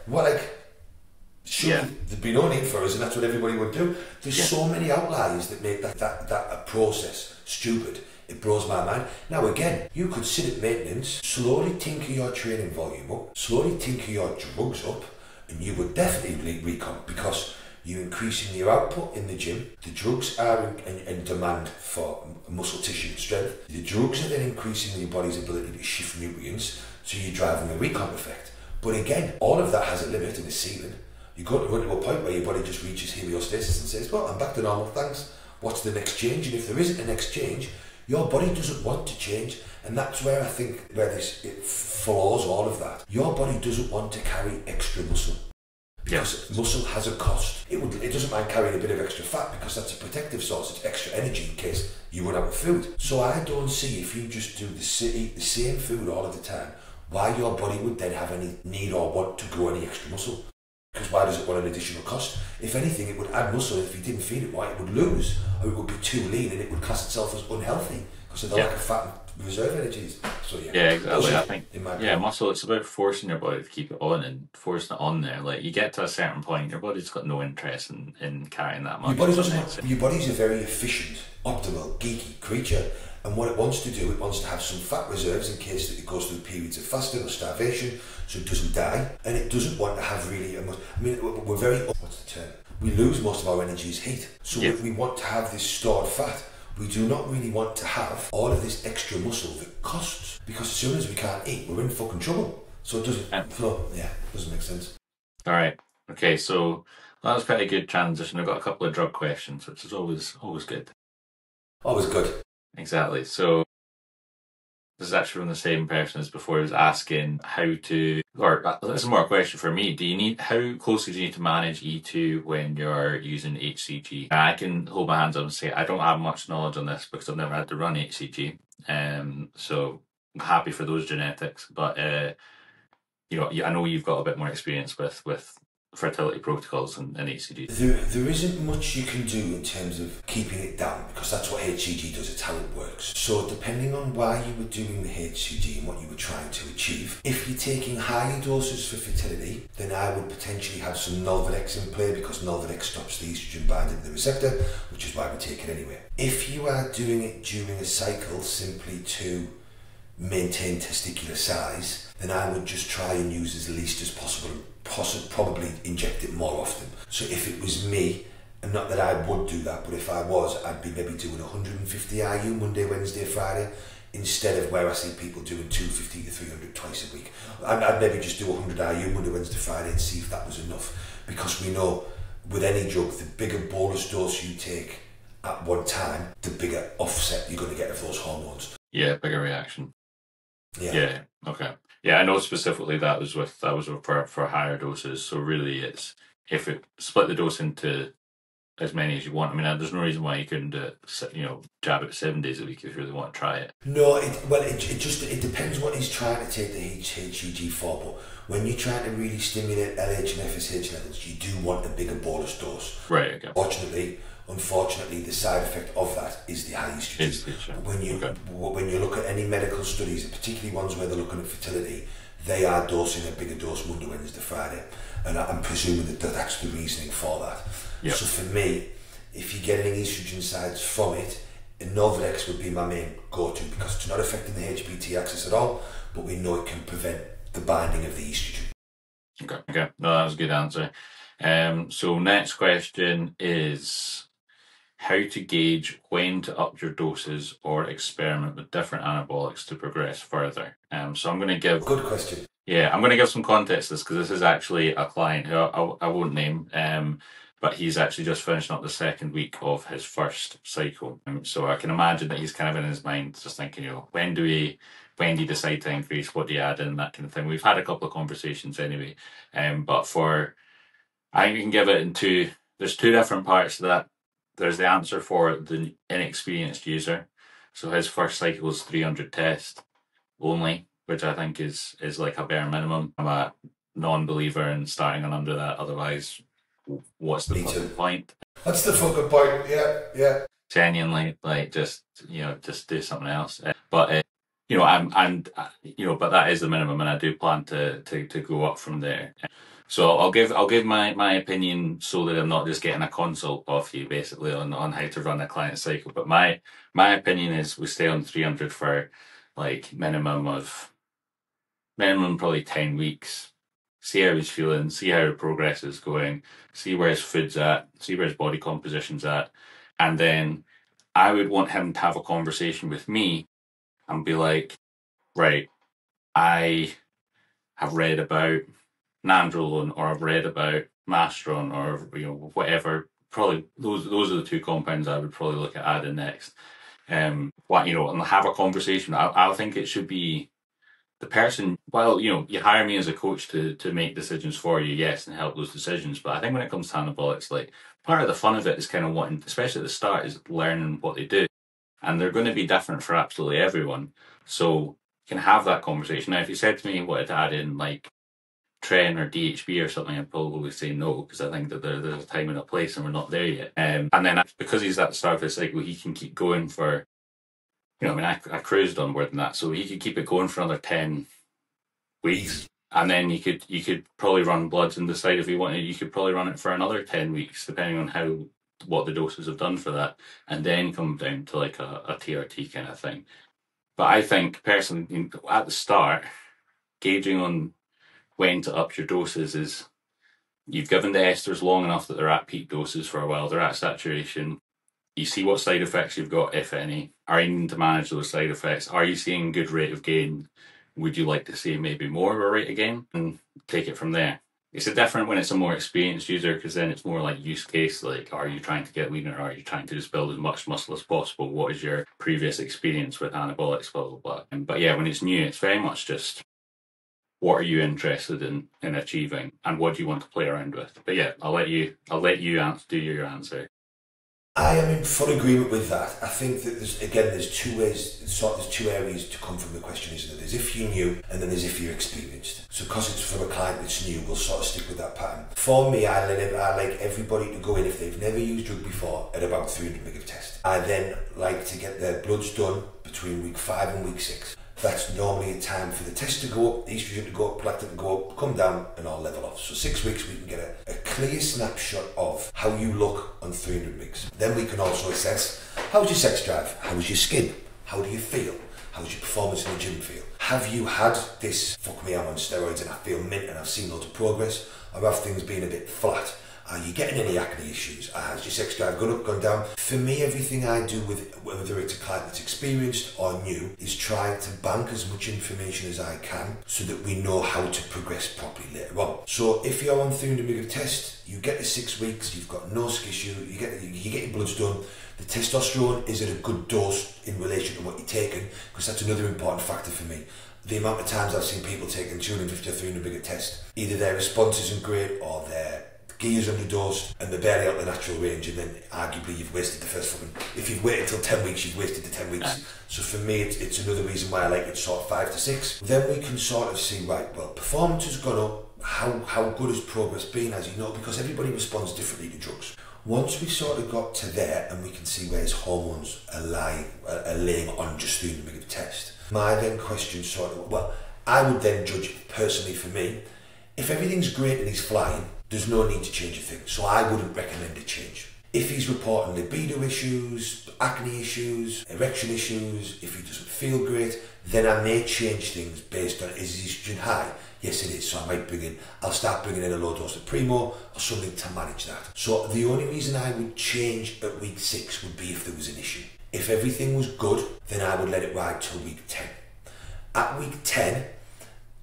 surely there'd be no need for us, and that's what everybody would do. There's so many outliers that make that process stupid. It blows my mind. Now again, you could sit at maintenance, slowly tinker your training volume up, slowly tinker your drugs up, and you would definitely recon, because you're increasing your output in the gym. The drugs are in demand for muscle tissue and strength. The drugs are then increasing your body's ability to shift nutrients, so you're driving a recon effect. But again, all of that has a limit and a ceiling. You're going to run to a point where your body just reaches homeostasis and says, well, I'm back to normal, thanks. What's the next change? And if there isn't a next change, your body doesn't want to change. And that's where I think it flaws all of that. Your body doesn't want to carry extra muscle, because muscle has a cost. It doesn't mind carrying a bit of extra fat, because that's a protective source. It's extra energy in case you run out of food. So I don't see, if you just eat the same food all of the time, why your body would then have any need or want to grow any extra muscle. Because why does it want an additional cost? If anything, it would add muscle. If you didn't feed it right, it would lose, or it would be too lean, and it would class itself as unhealthy because of the lack of fat and reserve energies. So exactly. I think muscle, it's about forcing your body to keep it on and forcing it on there. Like, you get to a certain point, your body's got no interest in carrying that much. Your body's a very efficient, optimal, geeky creature. And what it wants to do, it wants to have some fat reserves in case that it goes through periods of fasting or starvation, so it doesn't die. And it doesn't want to have really we're very, what's the term? We lose most of our energy as heat. So if we want to have this stored fat, we do not really want to have all of this extra muscle that costs. Because as soon as we can't eat, we're in fucking trouble. So it doesn't, doesn't make sense. All right. Okay, so that was quite a good transition. I've got a couple of drug questions, which is always good. Always good. Exactly. So this is actually from the same person as before. He was asking how to, or this is more a question for me. How closely do you need to manage E2 when you're using HCG? And I can hold my hands up and say I don't have much knowledge on this because I've never had to run HCG. So I'm happy for those genetics, but I know you've got a bit more experience with fertility protocols and HCG. There isn't much you can do in terms of keeping it down, because that's what HCG does, it's how it works. So depending on why you were doing the HCG and what you were trying to achieve, if you're taking higher doses for fertility, then I would potentially have some Nolvadex in play, because Nolvadex stops the estrogen binding to the receptor, which is why we take it anyway. If you are doing it during a cycle simply to maintain testicular size, then I would just try and use as least as possible, probably inject it more often. So if it was me, and not that I would do that, but if I was, I'd be maybe doing 150 IU Monday, Wednesday, Friday, instead of where I see people doing 250 to 300 twice a week. I'd maybe just do 100 IU Monday, Wednesday, Friday and see if that was enough, because we know with any drug, the bigger bolus dose you take at one time, the bigger offset you're going to get of those hormones. Yeah, bigger reaction. Yeah. Okay. Yeah, I know specifically that was for higher doses. So really, it's if it split the dose into as many as you want. I mean, there's no reason why you couldn't do it, jab it 7 days a week if you really want to try it. No, it depends what he's trying to take the HCG for, but when you're trying to really stimulate LH and FSH levels, you do want a bigger bolus dose. Right, okay. Unfortunately, the side effect of that is the high estrogen. When you look at any medical studies, particularly ones where they're looking at fertility, they are dosing a bigger dose Monday, Wednesday, Friday, and I'm presuming that that's the reasoning for that. Yep. So for me, if you're getting estrogen sides from it, Novadex would be my main go-to, because it's not affecting the HPT axis at all, but we know it can prevent the binding of the estrogen. Okay. No, that was a good answer. So next question is how to gauge when to up your doses or experiment with different anabolics to progress further. So I'm going to give... Good question. Yeah, I'm going to give some context to this, because this is actually a client who I won't name, but he's actually just finishing up the second week of his first cycle. So I can imagine that he's kind of in his mind just thinking, when do you decide to increase, what do you add in, that kind of thing. We've had a couple of conversations anyway, but I think you can give it in there's two different parts to that. There's the answer for the inexperienced user. So his first cycle is 300 test only, which I think is like a bare minimum. I'm a non-believer in starting on under that. Otherwise, what's the fucking point? What's the fucking point? Yeah. Genuinely, just do something else. But but that is the minimum, and I do plan to go up from there. So I'll give my opinion, so that I'm not just getting a consult off you basically on how to run a client cycle. But my opinion is we stay on 300 for minimum probably 10 weeks. See how he's feeling, see how the progress is going, see where his food's at, see where his body composition's at, and then I would want him to have a conversation with me and be like, right, I have read about nandrolone, or I've read about mastron, or whatever. Probably those are the two compounds I would probably look at adding next. And have a conversation. I think it should be the person. Well, you hire me as a coach to make decisions for you, yes, and help those decisions. But I think when it comes to anabolics, part of the fun of it is kind of wanting, especially at the start, is learning what they do, and they're going to be different for absolutely everyone. So you can have that conversation. Now, if you said to me you wanted to add in Tren or DHB or something, I'd probably say no, because I think that there's a time and a place and we're not there yet. And then because he's at the start of his cycle, he can keep going for, I cruised on more than that, so he could keep it going for another 10 weeks. And then you could probably run bloods and decide if you wanted, you could probably run it for another 10 weeks, depending on what the doses have done for that, and then come down to a TRT kind of thing. But I think personally, at the start, gauging on when to up your doses is, you've given the esters long enough that they're at peak doses for a while, they're at saturation. You see what side effects you've got, if any. Are you needing to manage those side effects? Are you seeing good rate of gain? Would you like to see maybe more of a rate of gain? And take it from there. It's different when it's a more experienced user, because then it's more like use case, are you trying to get leaner? Are you trying to just build as much muscle as possible? What is your previous experience with anabolics, blah, blah, blah. But yeah, when it's new, it's very much just, what are you interested in achieving, and what do you want to play around with? But yeah, I'll let you do your answer. I am in full agreement with that. I think that there's two ways, there's two areas to come from the question, isn't there? There's if you're new, and then there's if you're experienced. So because it's from a client that's new, we'll sort of stick with that pattern. For me, I like everybody to go in, if they've never used drug before, at about 300 mg of test. I then like to get their bloods done between week 5 and week 6. That's normally a time for the test to go up, the estrogen to go up, prolactin to go up, come down, and all level off. So 6 weeks we can get a clear snapshot of how you look on 300 mg. Then we can also assess, how's your sex drive? How's your skin? How do you feel? How's your performance in the gym feel? Have you had this, fuck me, I'm on steroids and I feel mint and I've seen loads of progress? Or have things been a bit flat? Are you getting any acne issues? Has your sex drive gone up, gone down? For me, everything I do with whether it's a client that's experienced or new is trying to bank as much information as I can so that we know how to progress properly later on. So if you're on 300 mg of test, you get the 6 weeks, you've got no issue, you get your bloods done. The testosterone is at a good dose in relation to what you're taking, because that's another important factor for me. The amount of times I've seen people taking 250 or 300 mg of test, either their response isn't great or their gears underdosed, and they're barely out the natural range, and then arguably you've wasted the first fucking... If you've waited until 10 weeks, you've wasted the 10 weeks. So for me, it's another reason why I like it sort of 5 to 6. Then we can sort of see, right, well, performance has gone up. How good has progress been, as you know, because everybody responds differently to drugs. Once we sort of got to there and we can see where his hormones are laying on just through the negative test, my then question sort of, well, I would then judge personally for me, if everything's great and he's flying, there's no need to change a thing. So I wouldn't recommend a change. If he's reporting libido issues, acne issues, erection issues, if he doesn't feel great, then I may change things based on, is his estrogen high? Yes, it is. So I'll start bringing in a low dose of Primo or something to manage that. So the only reason I would change at week 6 would be if there was an issue. If everything was good, then I would let it ride till week 10. At week 10,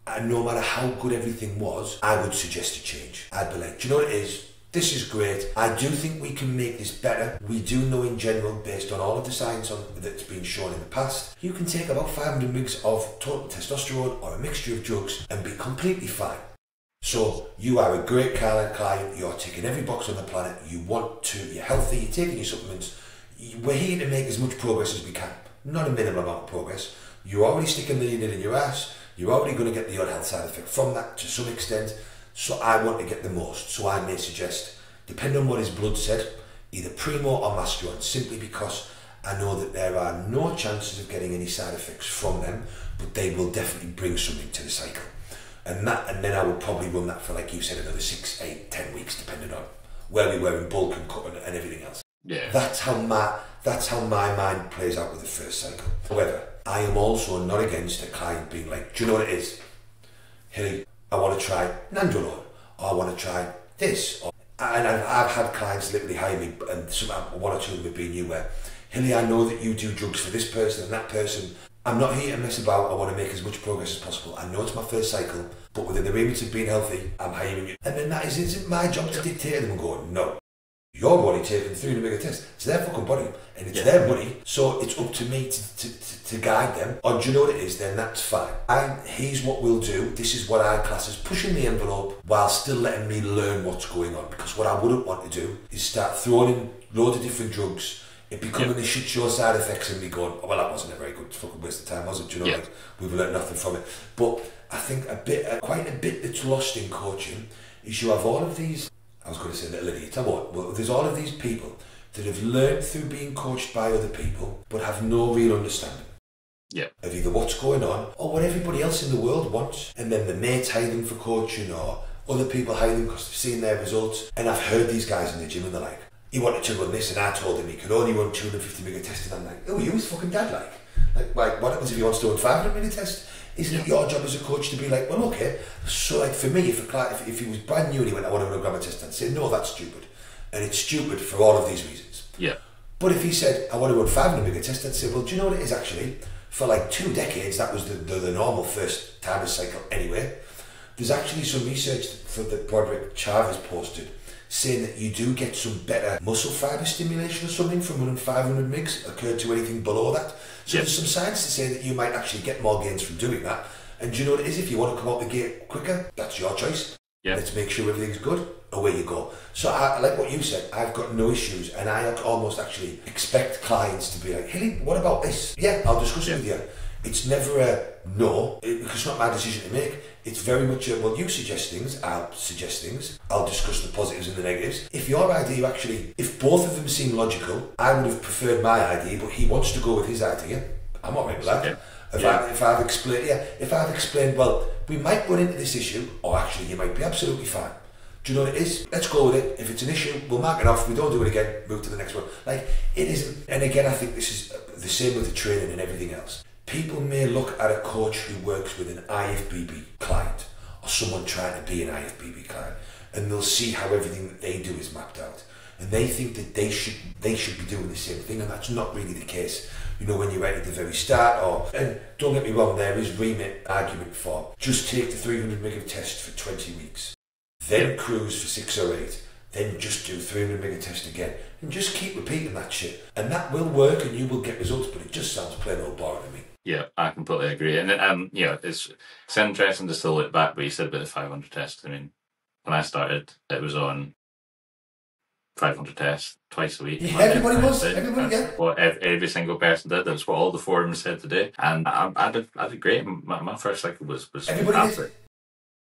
and no matter how good everything was, I would suggest a change. I'd be like, do you know what it is? This is great. I do think we can make this better. We do know in general, based on all of the science that's been shown in the past, you can take about 500 mg of total testosterone or a mixture of drugs and be completely fine. So you are a great client, you're ticking every box on the planet, you're healthy, you're taking your supplements. We're here to make as much progress as we can. Not a minimal amount of progress. You're already sticking the needle in your ass. You're already going to get the odd health side effect from that to some extent. So I want to get the most. So I may suggest, depending on what his blood said, either Primo or Masteron, simply because I know that there are no chances of getting any side effects from them, but they will definitely bring something to the cycle. And then I would probably run that for, like you said, another 6, 8, 10 weeks, depending on where we were in bulk and cut and everything else. Yeah. That's how my mind plays out with the first cycle. However, I am also not against a client being like, do you know what it is? Hilly, I want to try Nandrolone, or I want to try this. And I've had clients literally hire me, and one or two of them have been you, where, Hilly, I know that you do drugs for this person and that person. I'm not here to mess about. I want to make as much progress as possible. I know it's my first cycle, but within the remit of being healthy, I'm hiring you. And then that isn't my job to dictate to them and go, no. You're only taking 300 mg test. It's their fucking body and it's their money, so it's up to me to guide them. Or do you know what it is? Then that's fine. Here's what we'll do. This is what I class as pushing the envelope while still letting me learn what's going on. Because what I wouldn't want to do is start throwing in loads of different drugs, it becoming a shit show side effects, and me going, oh, well, that wasn't a very good fucking waste of time, was it? Do you know, like, we've learned nothing from it. But I think quite a bit that's lost in coaching is you have all of these. I was going to say little idiots. Well, there's all of these people that have learned through being coached by other people, but have no real understanding of either what's going on or what everybody else in the world wants. And then the mates hire them for coaching, or other people hire them because they've seen their results. And I've heard these guys in the gym and they're like, he wanted to run this, and I told him he could only run 250 mg test. And I'm like, oh, you his fucking dad like what happens if he wants to run 500 mg test? Isn't it your job as a coach to be like, well, okay, so like for me, if he was brand new and he went, I want to run a grammar test, I'd say, no, that's stupid. And it's stupid for all of these reasons. Yeah. But if he said, I want to run 500 mg test, I'd say, well, do you know what it is actually? For like 2 decades, that was the normal first timer cycle anyway. There's actually some research that Broderick Chavez posted saying that you do get some better muscle fibre stimulation or something from running 500 mg occurred to anything below that. So there's some science to say that you might actually get more gains from doing that. And do you know what it is? If you want to come out the gate quicker, that's your choice. Let's make sure everything's good. Away you go. So I like what you said. I've got no issues, and I almost actually expect clients to be like, Hilly, what about this? Yeah, I'll discuss it with you. It's never a no, because it's not my decision to make. It's very much a, well, you suggest things, I'll suggest things, I'll discuss the positives and the negatives. If your idea actually, if both of them seem logical, I would have preferred my idea, but he wants to go with his idea, I'm all right with that. If I've explained, well, we might run into this issue, or actually you might be absolutely fine. Do you know what it is? Let's go with it. If it's an issue, we'll mark it off. We don't do it again, move to the next one. Like, it isn't, and again, I think this is the same with the training and everything else. People may look at a coach who works with an IFBB client or someone trying to be an IFBB client, and they'll see how everything that they do is mapped out, and they think that they should be doing the same thing, and that's not really the case. You know, when you're right at the very start, and don't get me wrong, there is remit argument for just take the 300 mg test for 20 weeks, then cruise for 6 or 8, then just do 300 mg test again, and just keep repeating that shit, and that will work, and you will get results. But it just sounds plain old boring to me. Yeah, I completely agree. And then, it's interesting to still look back what you said about the 500 test. I mean, when I started, it was on 500 tests twice a week. Yeah, everybody was. Everybody, That's what every single person did. That's what all the forums said today. And I did great. My first cycle was fantastic.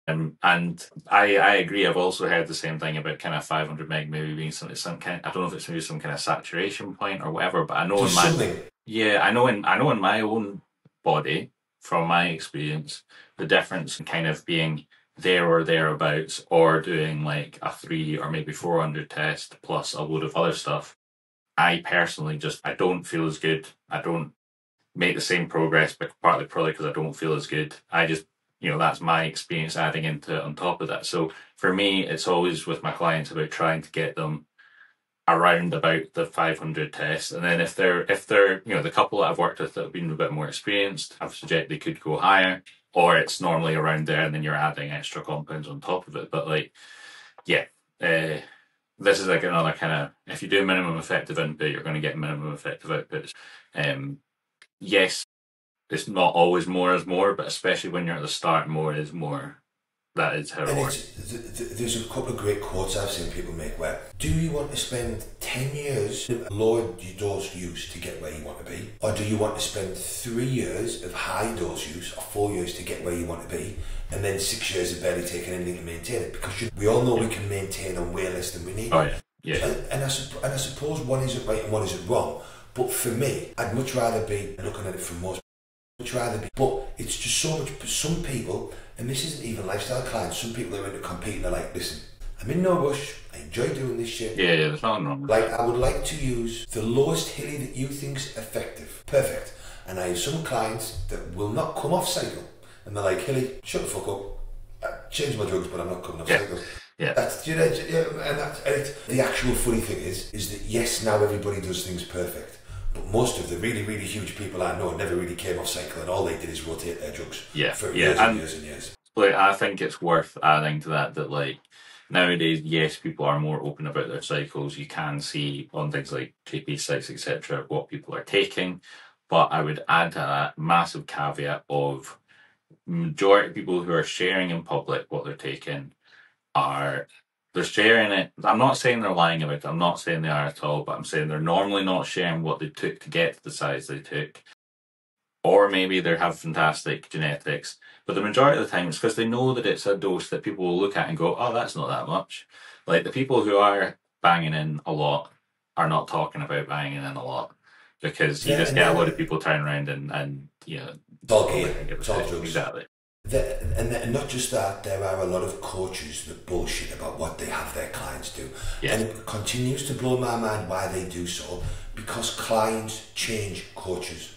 And I agree. I've also heard the same thing about kind of 500 meg maybe being some kind. I don't know if it's maybe some kind of saturation point or whatever. But I know I know in my own body, from my experience, the difference in kind of being there or thereabouts, or doing like a 3 or maybe 400 test plus a load of other stuff. I personally I don't feel as good. I don't make the same progress, but partly probably because I don't feel as good. I just, that's my experience adding into it on top of that. So for me, it's always with my clients about trying to get them around about the 500 tests. And then if they're, the couple that I've worked with that have been a bit more experienced, I've suggested they could go higher, or it's normally around there and then you're adding extra compounds on top of it. But this is like another kind of, if you do minimum effective input, you're going to get minimum effective outputs. Yes, it's not always more is more, but especially when you're at the start, more is more. That is how it works. There's a couple of great quotes I've seen people make where, do you want to spend 10 years to lower your dose use to get where you want to be? Or do you want to spend 3 years of high dose use, or 4 years to get where you want to be, and then 6 years of barely taking anything to maintain it? Because we all know we can maintain on way less than we need. Oh, yeah. And I suppose one isn't right and one isn't wrong. But for me, I'd much rather be looking at it from most. But it's just so much. Some people, and this isn't even lifestyle clients, some people are into competing are like, listen, I'm in no rush, I enjoy doing this shit. Yeah, there's nothing wrong with I would like to use the lowest Hilly that you think's effective. Perfect. And I have some clients that will not come off cycle. And they're like, Hilly, shut the fuck up. I changed my drugs, but I'm not coming off cycle. Yeah. And the actual funny thing is that yes, now everybody does things perfect. But most of the really, really huge people I know never really came off cycle, and all they did is rotate their drugs for years and years and years. I think it's worth adding to that nowadays, yes, people are more open about their cycles. You can see on things like JP sites, etc., what people are taking. But I would add to that massive caveat of majority of people who are sharing in public what they're taking they're sharing it. I'm not saying they're lying about it. I'm not saying they are at all, but I'm saying they're normally not sharing what they took to get to the size they took. Or maybe they have fantastic genetics. But the majority of the time it's because they know that it's a dose that people will look at and go, oh, that's not that much. Like the people who are banging in a lot are not talking about banging in a lot. Because you just get a lot of people turn around and talk drugs. Exactly. And not just that, there are a lot of coaches that bullshit about what they have their clients do. Yeah. And it continues to blow my mind why they do so, because clients change coaches.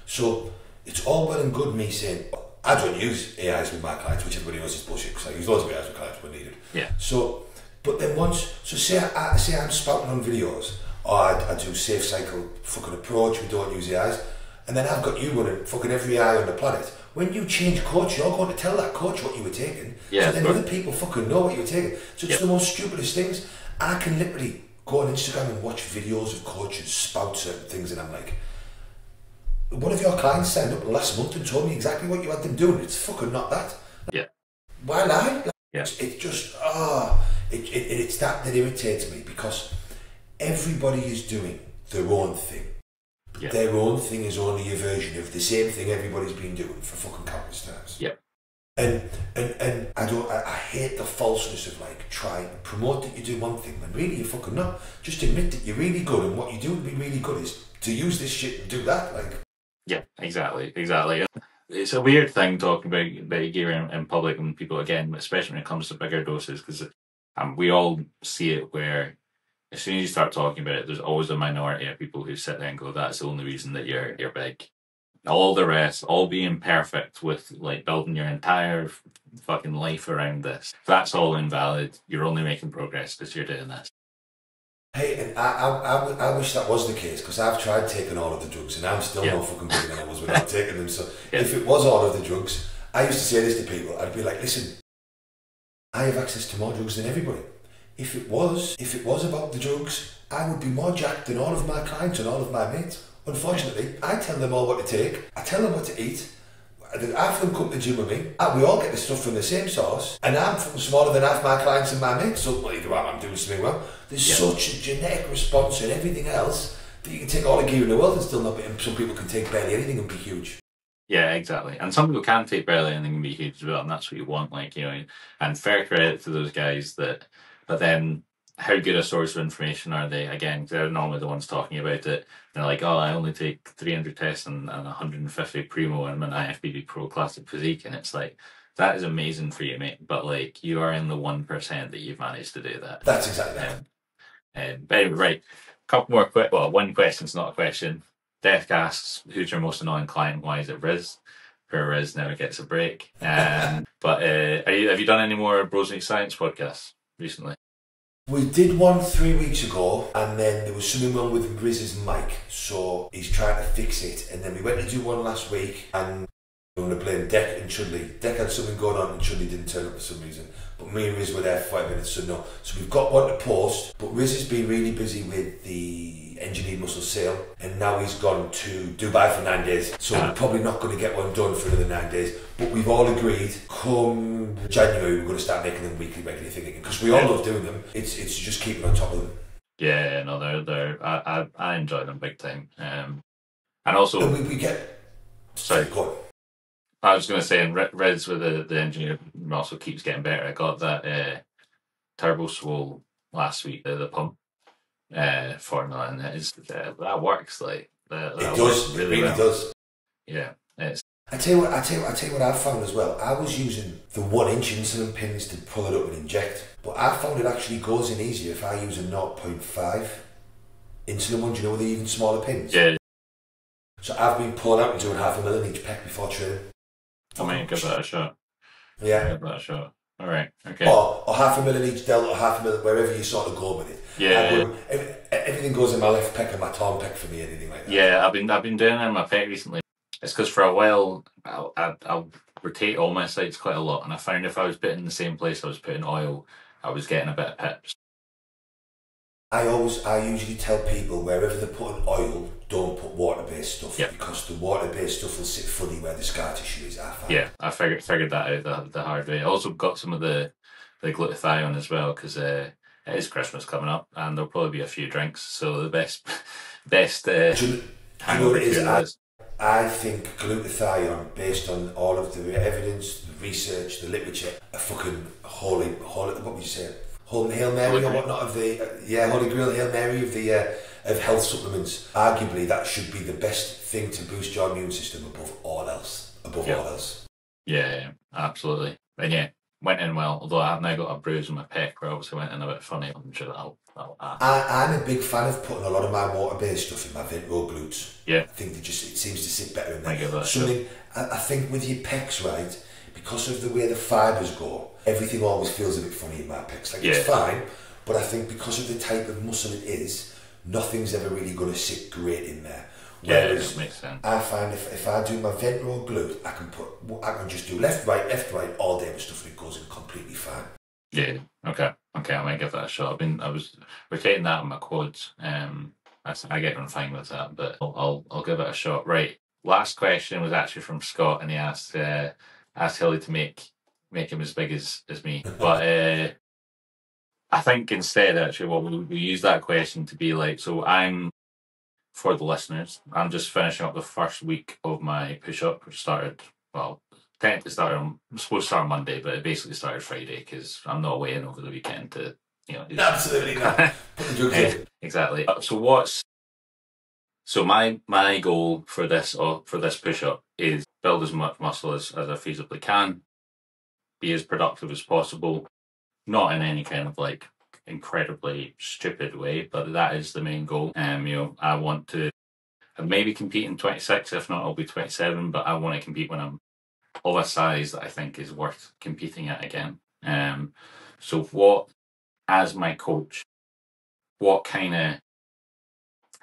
So it's all well and good me saying, I don't use AIs with my clients, which everybody knows is bullshit, because I use loads of AIs with clients when needed. Yeah. So, but then say I'm spouting on videos, or I do safe cycle fucking approach, we don't use AIs, and then I've got you running fucking every AI on the planet. When you change coach, you're going to tell that coach what you were taking. Yeah, so then other people fucking know what you were taking. So it's the most stupidest things. I can literally go on Instagram and watch videos of coaches spout certain things, and I'm like, one of your clients signed up last month and told me exactly what you had them doing. It's fucking not that. Yeah. Why lie? Yeah. It's just, it's that irritates me, because everybody is doing their own thing. Yeah. Their own thing is only a version of the same thing everybody's been doing for fucking countless times. Yeah. And I hate the falseness of promote that you do one thing when really you're fucking not. Just admit that you're really good, and what you do to be really good is to use this shit and do that. Yeah, exactly. It's a weird thing talking about gear in public and people, again, especially when it comes to bigger doses, because we all see it where as soon as you start talking about it, there's always a minority of people who sit there and go, that's the only reason that you're big. All the rest, all being perfect with building your entire fucking life around this, that's all invalid. You're only making progress because you're doing this. Hey, and I wish that was the case, because I've tried taking all of the drugs and I'm still no fucking bigger than I was without taking them. So if it was all of the drugs, I used to say this to people, I'd be like, listen, I have access to more drugs than everybody. If it was about the drugs, I would be more jacked than all of my clients and all of my mates. Unfortunately, I tell them all what to take, I tell them what to eat, half of them come to the gym with me, and we all get the stuff from the same source, and I'm fucking smaller than half my clients and my mates, so either I'm doing something wrong. There's such a genetic response and everything else that you can take all the gear in the world and still not be, and some people can take barely anything and be huge. Yeah, exactly. And some people can take barely anything and be huge as well, and that's what you want, like, you know, and fair credit to those guys that, but then how good a source of information are they? Again, they're normally the ones talking about it. They're like, oh, I only take 300 tests and 150 primo and I'm an IFBB Pro Classic Physique, and it's like, that is amazing for you, mate, but like, you are in the 1% that you've managed to do that. That's exactly that. But anyway, right, couple more one question's not a question. Death asks, who's your most annoying client? Why is it Riz? Poor Riz never gets a break. But have you done any more Bros Need Science podcasts recently? We did one 3 weeks ago, and then there was something wrong with Riz's mic, so he's trying to fix it. And then we went to do one last week, and we were going to blame Deck and Chudley. Deck had something going on, and Chudley didn't turn up for some reason. But me and Riz were there for 5 minutes, so no. So we've got one to post, but Riz has been really busy with the engineered muscle sale, and now he's gone to Dubai for 9 days. So we're probably not going to get one done for another 9 days. But we've all agreed, come January, we're going to start making them weekly, regular thing again, because we all love doing them. It's just keeping on top of them. Yeah, no, I enjoy them big time. And also, and we get. Sorry, go on. I was going to say, and Reds with the engineer also keeps getting better. I got that Turbo Swole last week, the pump formula, and that works. Like that it does, really, it really well. does. Yeah, it's. I tell you what I found as well. I was using the 1-inch insulin pins to pull it up and inject, but I found it actually goes in easier if I use a 0.5 insulin one. Do you know, with the even smaller pins? Yeah. So I've been pulling out and doing 0.5 ml in each pack before training. I might give that a shot. Yeah. Give that a shot. All right. Okay. Or 0.5 ml in each delta, or 0.5 ml wherever you sort of go with it. Yeah. Everything goes in my left pec and my torn pec for me. Anything like that. Yeah, I've been doing it in my pec recently. It's because for a while I'll rotate all my sites quite a lot, and I found if I was putting in the same place I was putting oil, I was getting a bit of pips. I usually tell people wherever they're putting oil, don't put water-based stuff, because the water-based stuff will sit funny where the scar tissue is. Yeah, I figured that out the hard way. I also got some of the glutathione as well, because it is Christmas coming up, and there'll probably be a few drinks. So the best. Do you know what it is? I think glutathione, based on all of the evidence, the research, the literature, a fucking holy what would you say? Holy Hail Mary or whatnot of the Holy Grail Hail Mary of health supplements. Arguably, that should be the best thing to boost your immune system above all else. Yeah, absolutely. And yeah, went in well. Although I've now got a bruise on my pec, where obviously went in a bit funny. I'm sure that'll I'm a big fan of putting a lot of my water-based stuff in my ventral glutes. Yeah, I think it seems to sit better in there. I think with your pecs, right, because of the way the fibres go, everything always feels a bit funny in my pecs. Like it's fine, but I think because of the type of muscle it is, nothing's ever really going to sit great in there. Whereas it makes sense. I find if I do my ventral glute, I can just do left, right all day with stuff, and it goes in completely fine. Yeah. Okay. I might give that a shot. I was rotating that on my quads. I get on fine with that, but I'll give it a shot. Right. Last question was actually from Scott, and he asked Hilly to make him as big as me. But I think instead, actually, what we use that question to be like. So for the listeners, I'm just finishing up the first week of my push-up, which started technically I'm supposed to start on Monday, but it basically started Friday because I'm not weighing over the weekend to, Absolutely not. Exactly. So my goal for this push up is build as much muscle as I feasibly can, be as productive as possible, not in any kind of like incredibly stupid way, but that is the main goal. I want to maybe compete in 26, if not I'll be 27, but I want to compete when I'm of a size that I think is worth competing at again. So as my coach, how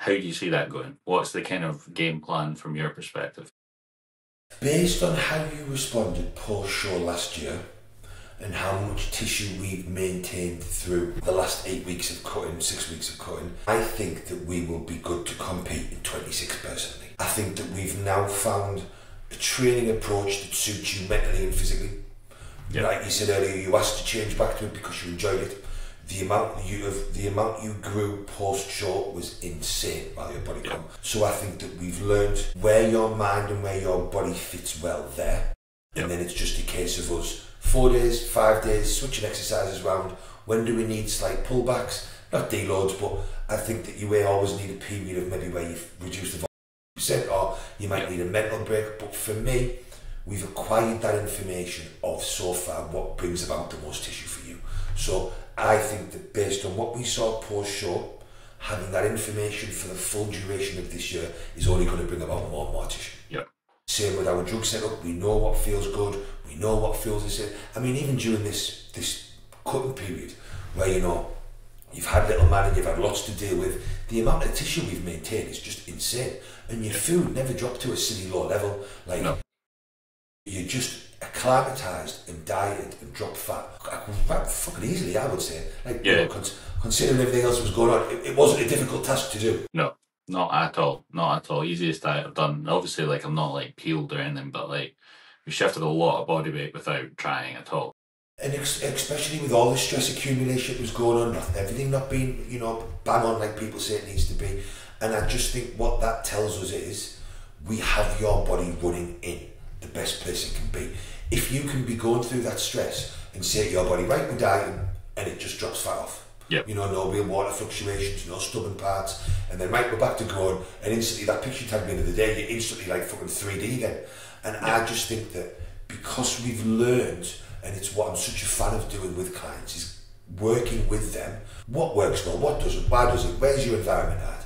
do you see that going? What's the kind of game plan from your perspective? Based on how you responded post-show last year and how much tissue we've maintained through the last 8 weeks of cutting, 6 weeks of cutting, I think that we will be good to compete in 26 personally. I think that we've now found a training approach that suits you mentally and physically. Yep. Like you said earlier, you asked to change back to it because you enjoyed it. The amount you grew post show was insane while your body come. So I think that we've learned where your mind and where your body fits well there. And then it's just a case of us 4 days, 5 days, switching exercises around. When do we need slight pullbacks? Not deloads, but I think that you may always need a period of maybe where you've reduced the volume, or you might need a mental break. But for me, we've acquired that information of so far what brings about the most tissue for you. So I think that based on what we saw post-show, having that information for the full duration of this year is only going to bring about more and more tissue. Yep. Same with our drug setup, we know what feels good, we know what feels the same. I mean, even during this cutting period, where you've had little man and you've had lots to deal with, the amount of tissue we've maintained is just insane. And your food never dropped to a silly low level. Like, no. You just acclimatised and dieted and dropped fat quite fucking easily, I would say. Like, considering everything else that was going on, it wasn't a difficult task to do. No, not at all. Not at all. Easiest diet I've done. Obviously, like, I'm not like peeled or anything, but like, we shifted a lot of body weight without trying at all. And especially with all the stress accumulation that was going on, everything not being, bang on like people say it needs to be. And I just think what that tells us is we have your body running in the best place it can be. If you can be going through that stress and say to your body, right, we're dieting, and it just drops fat off. Yep. No real water fluctuations, no stubborn parts, and then right, we're back to growing, and instantly that picture tag at the end of the day, you're instantly like fucking 3D again. And I just think that because we've learned, and it's what I'm such a fan of doing with clients, is working with them. What works well, what doesn't, why does it, where's your environment at?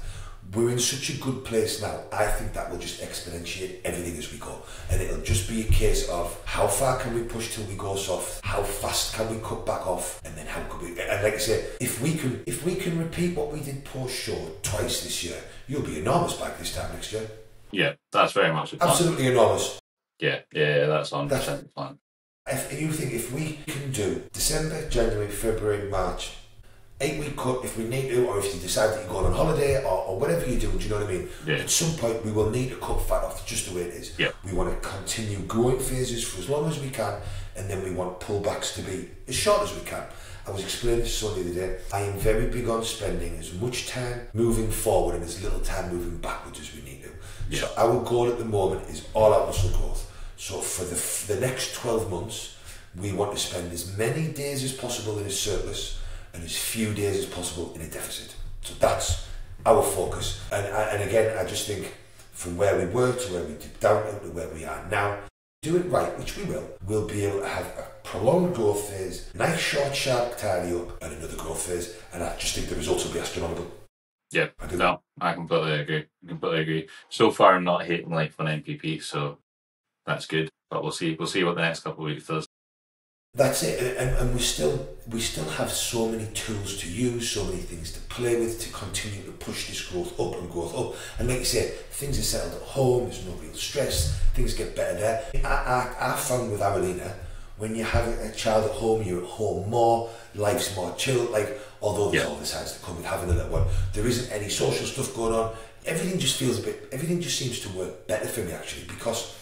We're in such a good place now. I think that will just exponentiate everything as we go. And it'll just be a case of how far can we push till we go soft? How fast can we cut back off? And then how could we, and like I say, if we can repeat what we did post-show twice this year, you'll be enormous back this time next year. Yeah, that's very much the plan. Absolutely enormous. Yeah, that's 100% the plan. If you think if we can do December, January, February, March, 8-week cut if we need to, or if you decide that you're going on holiday or whatever you do, do you know what I mean? Yeah. At some point we will need to cut fat off, just the way it is. Yeah. We want to continue growing phases for as long as we can, and then we want pullbacks to be as short as we can. I was explaining to someone the other day, I am very big on spending as much time moving forward and as little time moving backwards as we need to. Yeah. So our goal at the moment is all out muscle growth. So for the next 12 months, we want to spend as many days as possible in a surplus and as few days as possible in a deficit. So that's our focus. And again, I just think from where we were to where we dipped down to where we are now, do it right, which we will, we'll be able to have a prolonged growth phase, nice short, sharp tidy up, and another growth phase. And I just think the results will be astronomical. Yeah, I completely agree. So far, I'm not hating life on NPP, so that's good. But we'll see what the next couple of weeks does. That's it, and we still have so many tools to use, so many things to play with to continue to push this growth up. And like you say, things are settled at home, there's no real stress, things get better there. I found with Aralina, when you have a child at home, you're at home more, life's more chill, like, although there's all the sides that come with having a little one, there isn't any social stuff going on, everything just seems to work better for me actually, because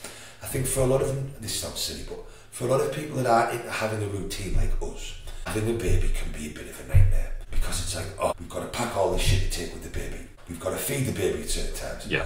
I think for a lot of them, this sounds silly, but for a lot of people that aren't into having a routine like us, having a baby can be a bit of a nightmare, because it's like, oh, we've got to pack all this shit to take with the baby. We've got to feed the baby at certain times. Yeah.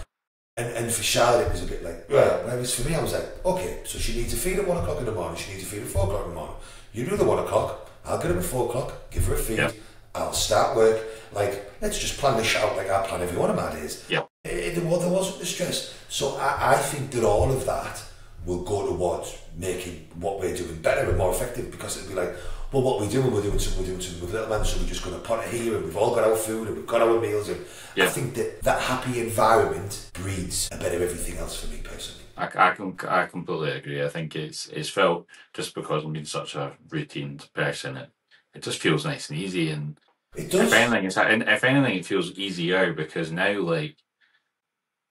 And for Charlotte, it was a bit like, well, whereas for me, I was like, okay, so she needs a feed at 1 o'clock in the morning, she needs a feed at 4 o'clock in the morning. You do the 1 o'clock, I'll get up at 4 o'clock, give her a feed, I'll start work. Like, let's just plan this out like I plan every one of my days. Yeah. There wasn't the stress. So I think that all of that will go towards making what we're doing better and more effective, because it'll be like, well, what we're doing something with little man, so we're just going to pot it here, and we've all got our food and we've got our meals, and I think that happy environment breeds a better everything else for me personally. I completely agree. I think it's felt, just because I'm being such a routine person, it just feels nice and easy, and it does. If anything, it feels easier, because now, like,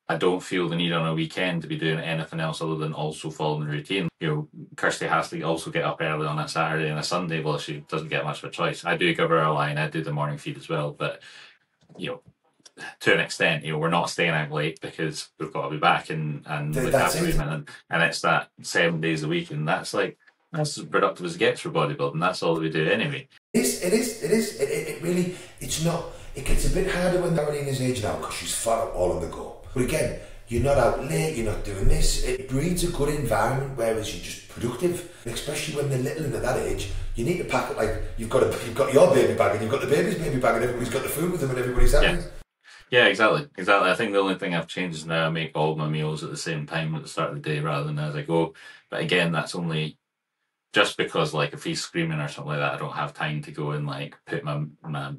I don't feel the need on a weekend to be doing anything else other than also following the routine. Kirsty has to also get up early on a Saturday and a Sunday. Well, she doesn't get much of a choice. I do give her a line. I do the morning feed as well. But, to an extent, you know, we're not staying out late because we've got to be back and look after him, and it's that 7 days a week, and that's like, that's as productive as it gets for bodybuilding. That's all that we do anyway. It really, it's not, it gets a bit harder when they're in his age now because she's far out all on the go. But again, you're not out late, you're not doing this. It breeds a good environment, whereas you're just productive. Especially when they're little and at that age, you need to pack it like you've got your baby bag and you've got the baby's baby bag and everybody's got the food with them and everybody's happy. Yeah, exactly. I think the only thing I've changed is now I make all my meals at the same time at the start of the day rather than as I go. But again, that's only just because, like, if he's screaming or something like that, I don't have time to go and like put my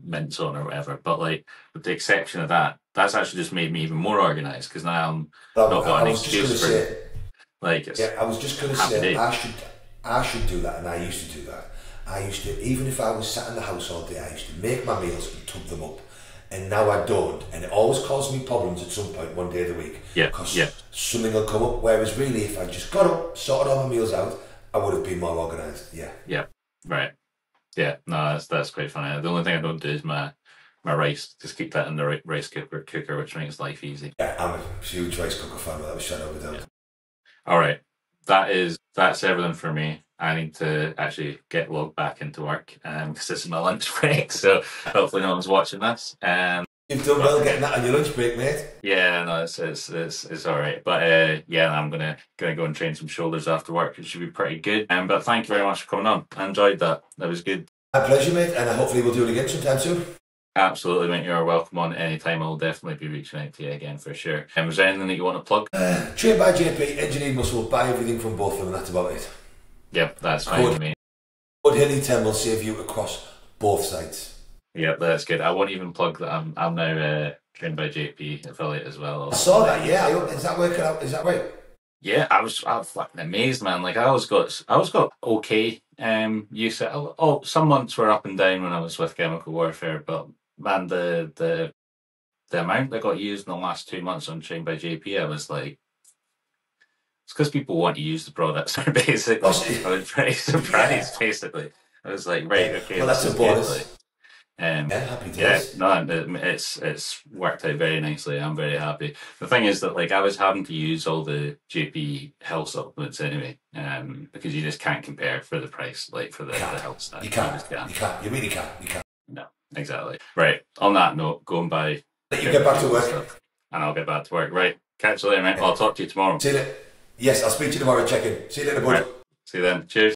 mints on or whatever. But like, with the exception of that, that's actually just made me even more organised because now I'm not got an excuse for it. Like, I was just going to say, I should do that, and I used to do that. I used to, even if I was sat in the house all day, I used to make my meals and tub them up. And now I don't, and it always causes me problems at some point one day of the week. Because something will come up. Whereas really, if I just got up, sorted all my meals out, I would have been more organised. Yeah. Right. Yeah. No, that's quite funny. The only thing I don't do is my rice. Just keep that in the rice cooker, which makes life easy. Yeah, I'm a huge rice cooker fan. Without a shadow of a doubt. All right. That's everything for me. I need to actually get logged back into work because this is my lunch break, so hopefully no one's watching this. You've done well getting that on your lunch break, mate. Yeah, no, it's all right. But yeah, I'm gonna go and train some shoulders after work. It should be pretty good. But thank you very much for coming on. I enjoyed that. That was good. My pleasure, mate, and hopefully we'll do it again sometime soon. Absolutely, mate. You're welcome on anytime. I'll definitely be reaching out to you again for sure. Was there anything that you want to plug? Trained by JP, engineered muscle, buy everything from both of them, and that's about it. Yep, that's fine with me. Code Hilly 10 will save you across both sites. Yep, that's good. I won't even plug that I'm now trained by JP affiliate as well. I saw that, yeah. Is that working out? Is that right? Yeah, I was fucking amazed, man. Like I always got okay use. Some months were up and down when I was with Chemical Warfare, but man, the amount that got used in the last 2 months on Trained by JP, I was like, it's because people want to use the products. Basically, I was pretty surprised. Basically, I was like, right, okay, well, that's a bonus. Happy days. Yeah, no, it's worked out very nicely. I'm very happy. The thing is that like I was having to use all the JP health supplements anyway, because you just can't compare for the price, like for the health stuff. You can't. You really can't. You can't. No, exactly. Right. On that note, go and buy. Let you get back to work, and I'll get back to work. Right. Catch you later, mate. I'll talk to you tomorrow. See you later. Yes, I'll speak to you tomorrow. Check in. See you later, bud. Right. See you then. Cheers.